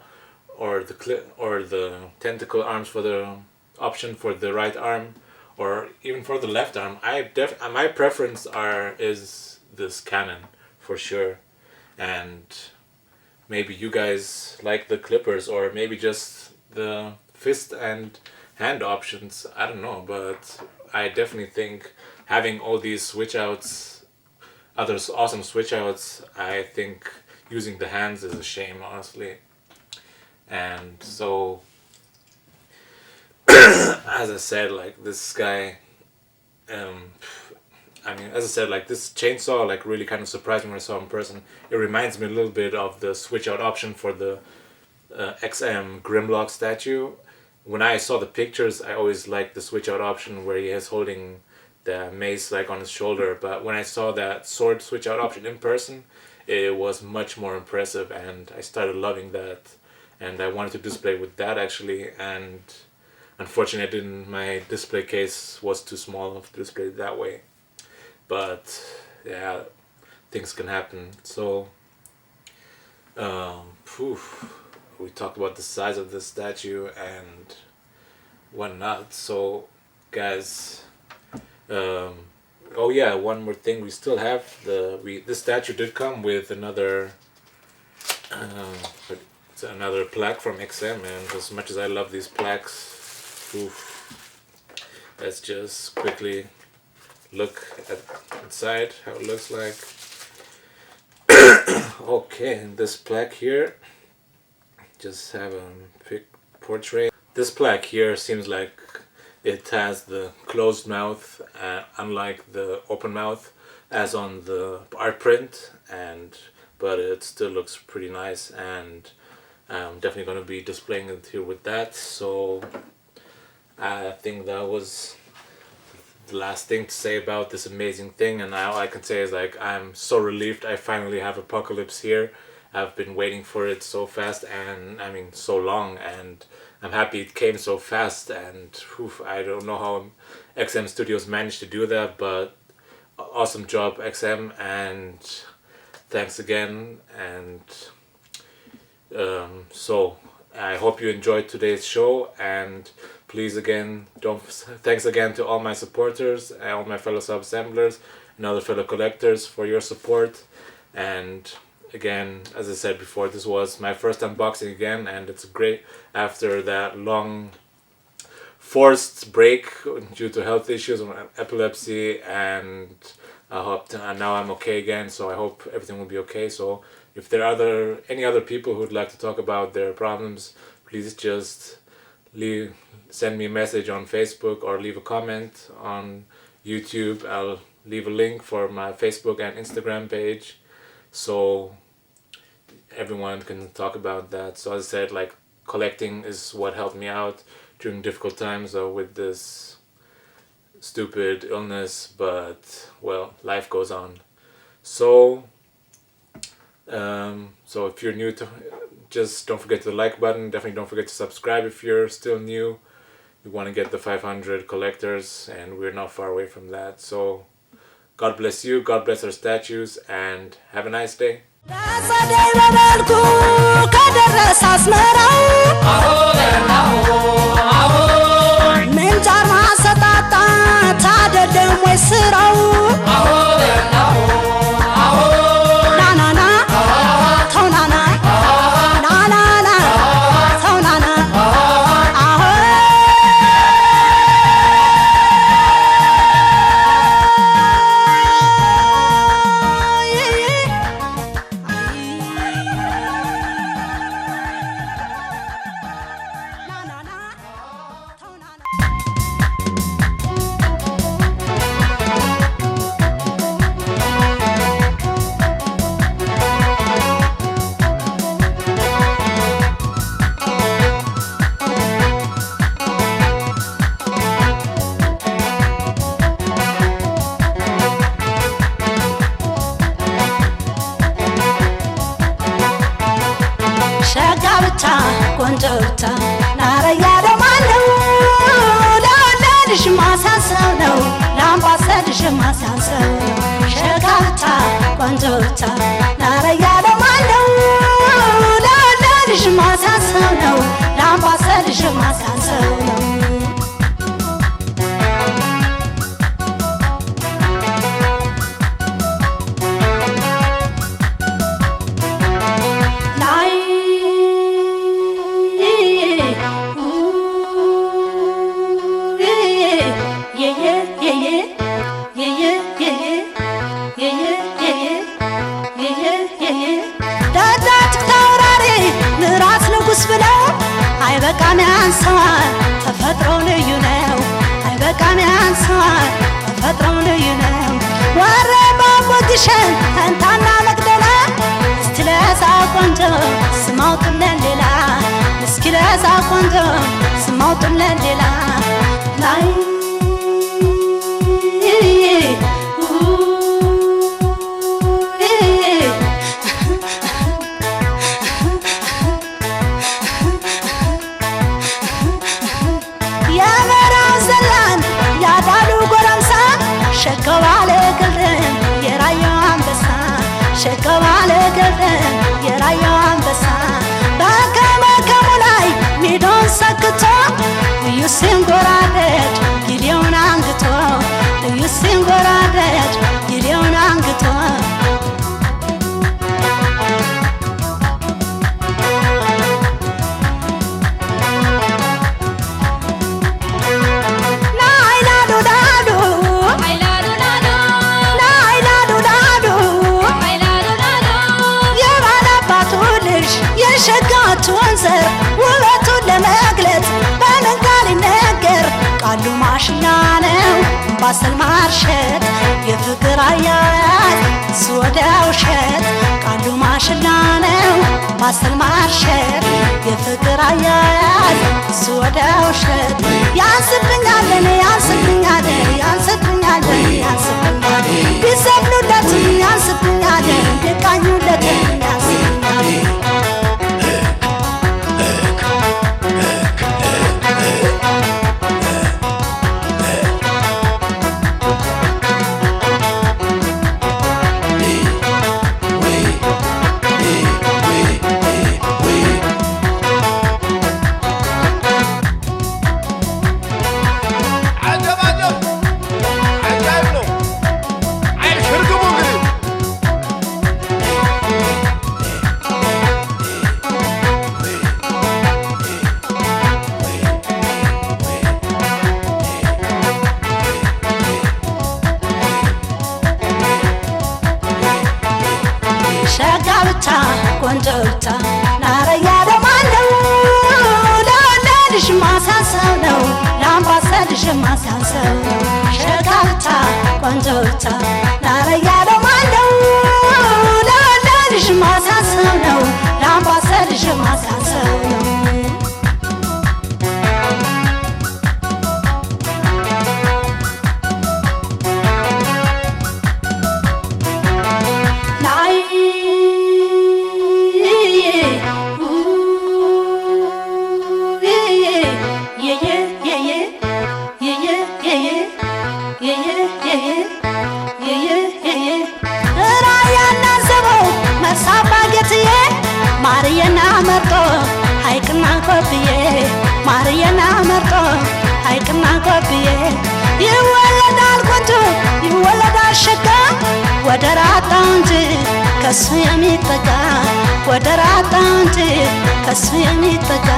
or the tentacle arms for the option for the right arm, or even for the left arm. My preference is this Canon for sure, and maybe you guys like the clippers, or maybe just the fist and hand options. I don't know, but I definitely think having all these switch outs, other awesome switch outs, I think using the hands is a shame, honestly. And so, as I said, like this guy, as I said, like this chainsaw, like really kind of surprised me when I saw him in person. It reminds me a little bit of the switch out option for the XM Grimlock statue. When I saw the pictures, I always liked the switch out option where he is holding the mace like on his shoulder, but when I saw that sword switch out option in person, it was much more impressive, and I started loving that, and I wanted to display with that actually. And unfortunately, my display case was too small to display it that way, but yeah, things can happen. So we talked about the size of the statue and whatnot. So guys, oh yeah, one more thing. We still have this statue did come with another it's another plaque from XM, and as much as I love these plaques, let's just quickly look at inside how it looks like. Okay, and this plaque here, just have a quick portrait. This plaque here seems like it has the closed mouth, unlike the open mouth as on the art print, but it still looks pretty nice, and I'm definitely going to be displaying it here with that. So I think that was the last thing to say about this amazing thing, and all I can say is like I'm so relieved I finally have Apocalypse here. I've been waiting for it so fast, and I mean so long, and I'm happy it came so fast, and I don't know how XM Studios managed to do that, but awesome job XM, and thanks again. And so I hope you enjoyed today's show, and please again thanks again to all my supporters, all my fellow sub-assemblers and other fellow collectors for your support. And again, as I said before, this was my first unboxing again, and it's great after that long forced break due to health issues and epilepsy, and I hope now I'm okay again, so I hope everything will be okay. So if there are any other people who would like to talk about their problems, please just send me a message on Facebook or leave a comment on YouTube. I'll leave a link for my Facebook and Instagram page, so everyone can talk about that. So as I said, like, collecting is what helped me out during difficult times with this stupid illness, but well, life goes on. So so if you're new to, just don't forget the like button. Definitely don't forget to subscribe if you're still new. We want to get the 500 collectors, and we're not far away from that. So God bless you, God bless our statues, and have a nice day. ቆንጆታ ናረያ ደማለው ለወለድሽ ማሳሰብ ነው ለአምባሰልሽ ማሳሰብ ነው ሸጋታ ቆንጆታ ናረያ ደማለው ለወለድሽ ማሳሰብ ነው ለአምባሰልሽ ማሳሰብ ነው አይበቃም ያንሳል ተፈጥሮ ልዩ ነው አይበቃም ያንሳል ተፈጥሮ ልዩ ነው ወሬ ባቦትሽን እንታና መቅደላ እስቲ ለዛ ቆንጆ ስማውጥለን ሌላ እስኪ ለዛ ቆንጆ ስማውጥለን ሌላ ላይ ሸከባለ ገልደን የራያው አንበሳ ሸከባለ ገልደን የራያው አንበሳ በከመከሙ ላይ ሚዶን ሰክቶ ልዩ ሲንጎራደድ ጊዜውን አንግቶ ልዩ ሲንጎራደድ ጊዜውን አንግቶ አምባሰል ማርሸት የፍቅር አያያዝ እሱ ወዲያው ሸት ቃሉ ማሽላ ነው አምባሰል ማርሸት የፍቅር አያያዝ እሱ ወዲያው ሸት ያንስብኛል እኔ ያንስብኛል ያንስብኛል ያንስብኛል ቢሰብሉለት ያንስብኛል ቢቃኙለት ያንስብኛል ቆንጆታ ናረያ ደማለው ለወለድሽ ማሳሰው ነው ለአምባሰልሽ ማሳሰው ነው ሸጋታ ቆንጆታ ናረያ ደማለው ለወለድሽ ማሳሰው ነው ለአምባሰልሽ ማሳሰው ነው ማርየና መርጦ ሐይቅና ኮብዬ ማርየና መርጦ ሐይቅና ኮብዬ ይወለዳል ቆንጆ ይወለዳል ሸጋ ወደር አጣው እንጂ ከሱ የሚጠጋ ወደር አጣው እንጂ ከሱ የሚጠጋ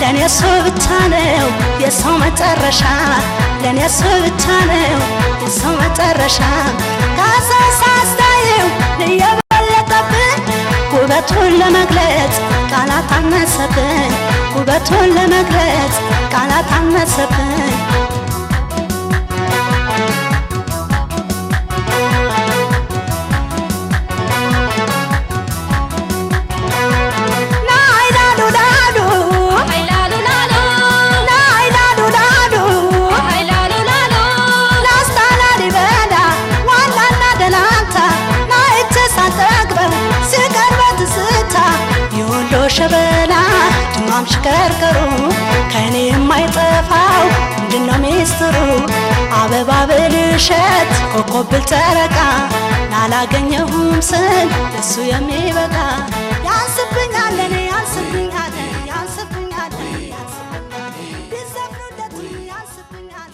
ለኔ እሱ ብቻ ነው የሰው መጨረሻ ለኔ እሱ ብቻ ነው የሰው መጨረሻ ካሳሳስታየው የበለጠብን ውበቱን ለመግለጽ ቃላት አነሰብን ውበቱን ለመግለጽ ቃላት አነሰብን ሸበላ ድማም ሽከርከሩ ከኔ የማይጠፋው ምንድነው ሚስጥሩ አበባ ብልሸት ኮከብ ብልጨረቃ ላላገኘሁም ስል እሱ የሚበቃ ያንስብኛል እኔ ያንስብኛል ያንስብኛል ያንስብኛል ቢዘፍኑለት ያንስብኛል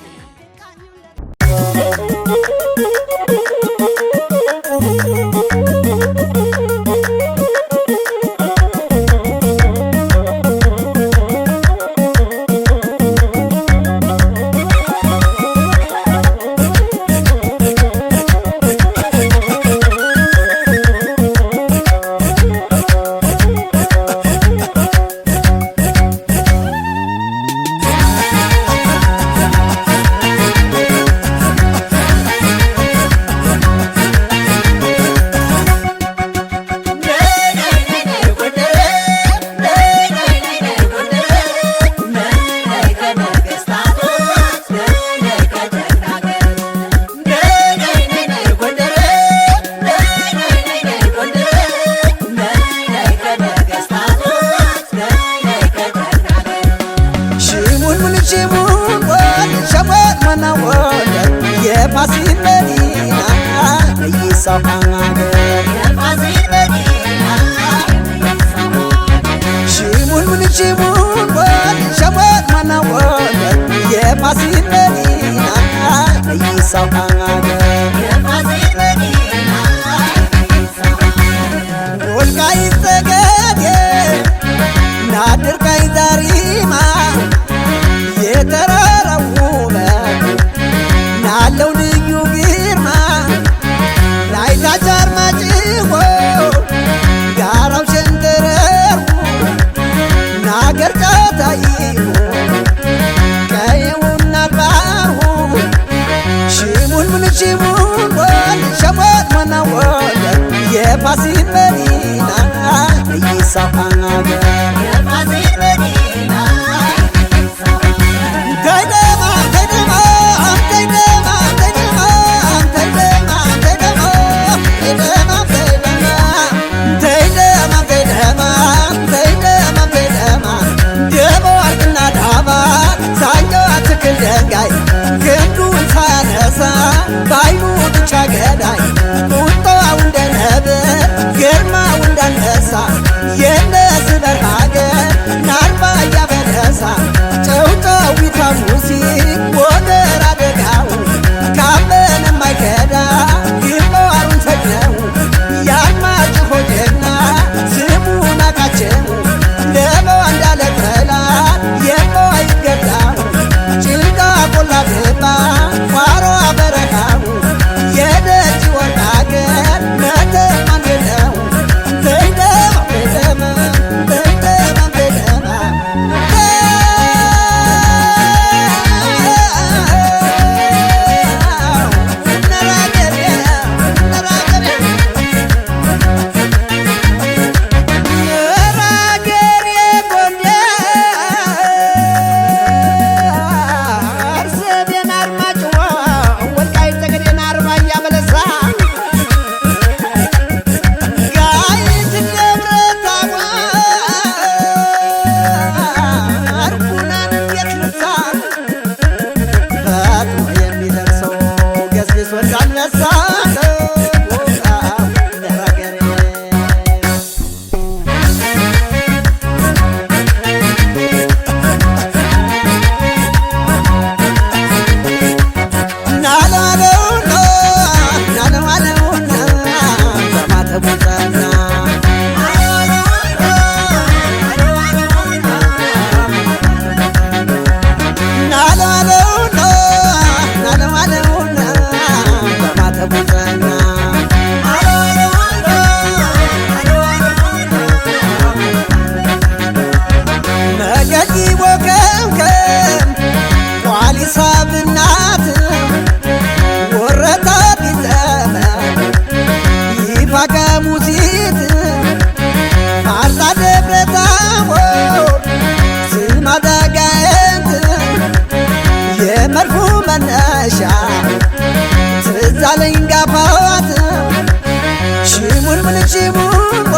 ናድር ካይዛሪማ የፋሲል መዲና ይሳው ሀገር የፋሲል መዲና ተይደማ ተይደማ ተይደማ ተይደማ ተይደማ ተይደማ ተይደማ ተይደማ ተይደማ ተይደማ ተይደማ ደሞ አርቅና ዳባ ሳኛው አትክል ደንጋይ ክንዱን ሳያነሳ ባይኑ ብቻ ገዳይ ቁጣው እንደ ነብር ግርማው እንዳንበሳ የነዝበር ሀገር ናርባ እያበረሳ ጨውጫዊቷ ሙዚቅ ወገር አደጋው ካመን የማይከዳ ግንባሩን ተግነው ያልማጭሆ ጀግና ስሙ ናቃቸው ለበዋ እንዳለ ጠላት የማይገዳው ጭልጋ ቆላ ገባ ቋሯ በረካው የደጅ ወርቅ አገር መተማ ነው ተይደማ ተይደማ ተይደማ ተይደማ ሳብናት ወረታ ቢዘመ ይፋቀ ሙዚት አርታ ደብረታሞ ስማዳጋየት የመርፉ መነሻ ትዛለኝ ጋፋዋት ሽሙን ምን ሽሙን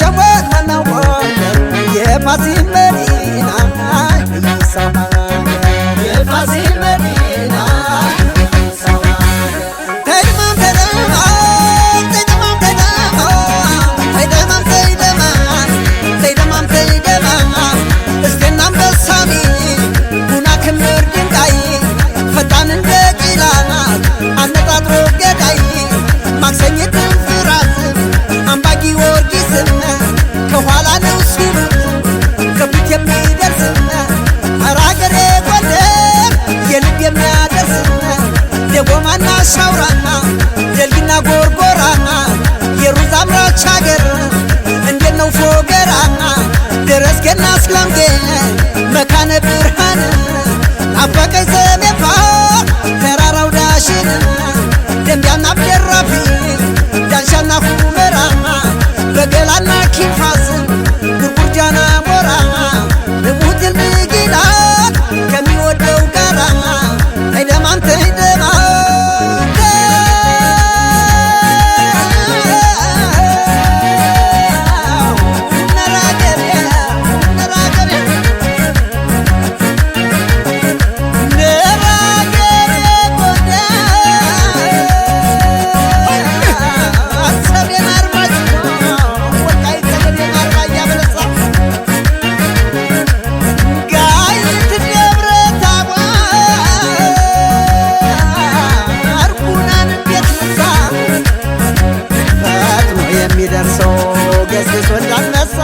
ሸወት መናወት የፋሲል መዲና ይሳው የፋሲል መዲና ይሳው ተይደማ ተይደማ ተይደማ ተይደማ ተይደማ ተይደማ ተይደማ እስከና አንበሳሚ ጉና ክምር ድንጋይ ፈጣን እንደ ቂላ አነጣጥሮ ገዳይ ማክሰኝትን ፍራት አምባ ጊዮርጊስም ከኋላ ነው ሲሉት ከፊት የሚደርስም አራገሬ ጎንደር የልብ የሚያደርስም ደጎማና ሻውራና ደልጊና ጎርጎራና የሩዝ አምራች ሀገር እንዴት ነው ፎገራና ደረስጌና ስላምጌ መካነ ብርሃን ናፈቀኝ ሰሜፋ ተራራው ዳሽን ደንቢያና አብደራፊ ዳንሻና ሁመራና በገላና ኪንፋስ ጉርጉርጃና ሞራ ልሙትን ብጊላት ከሚወደው ጋራ ተይደማም ተይደማ የሚደርሰው ገስግሶ እንዳነሳ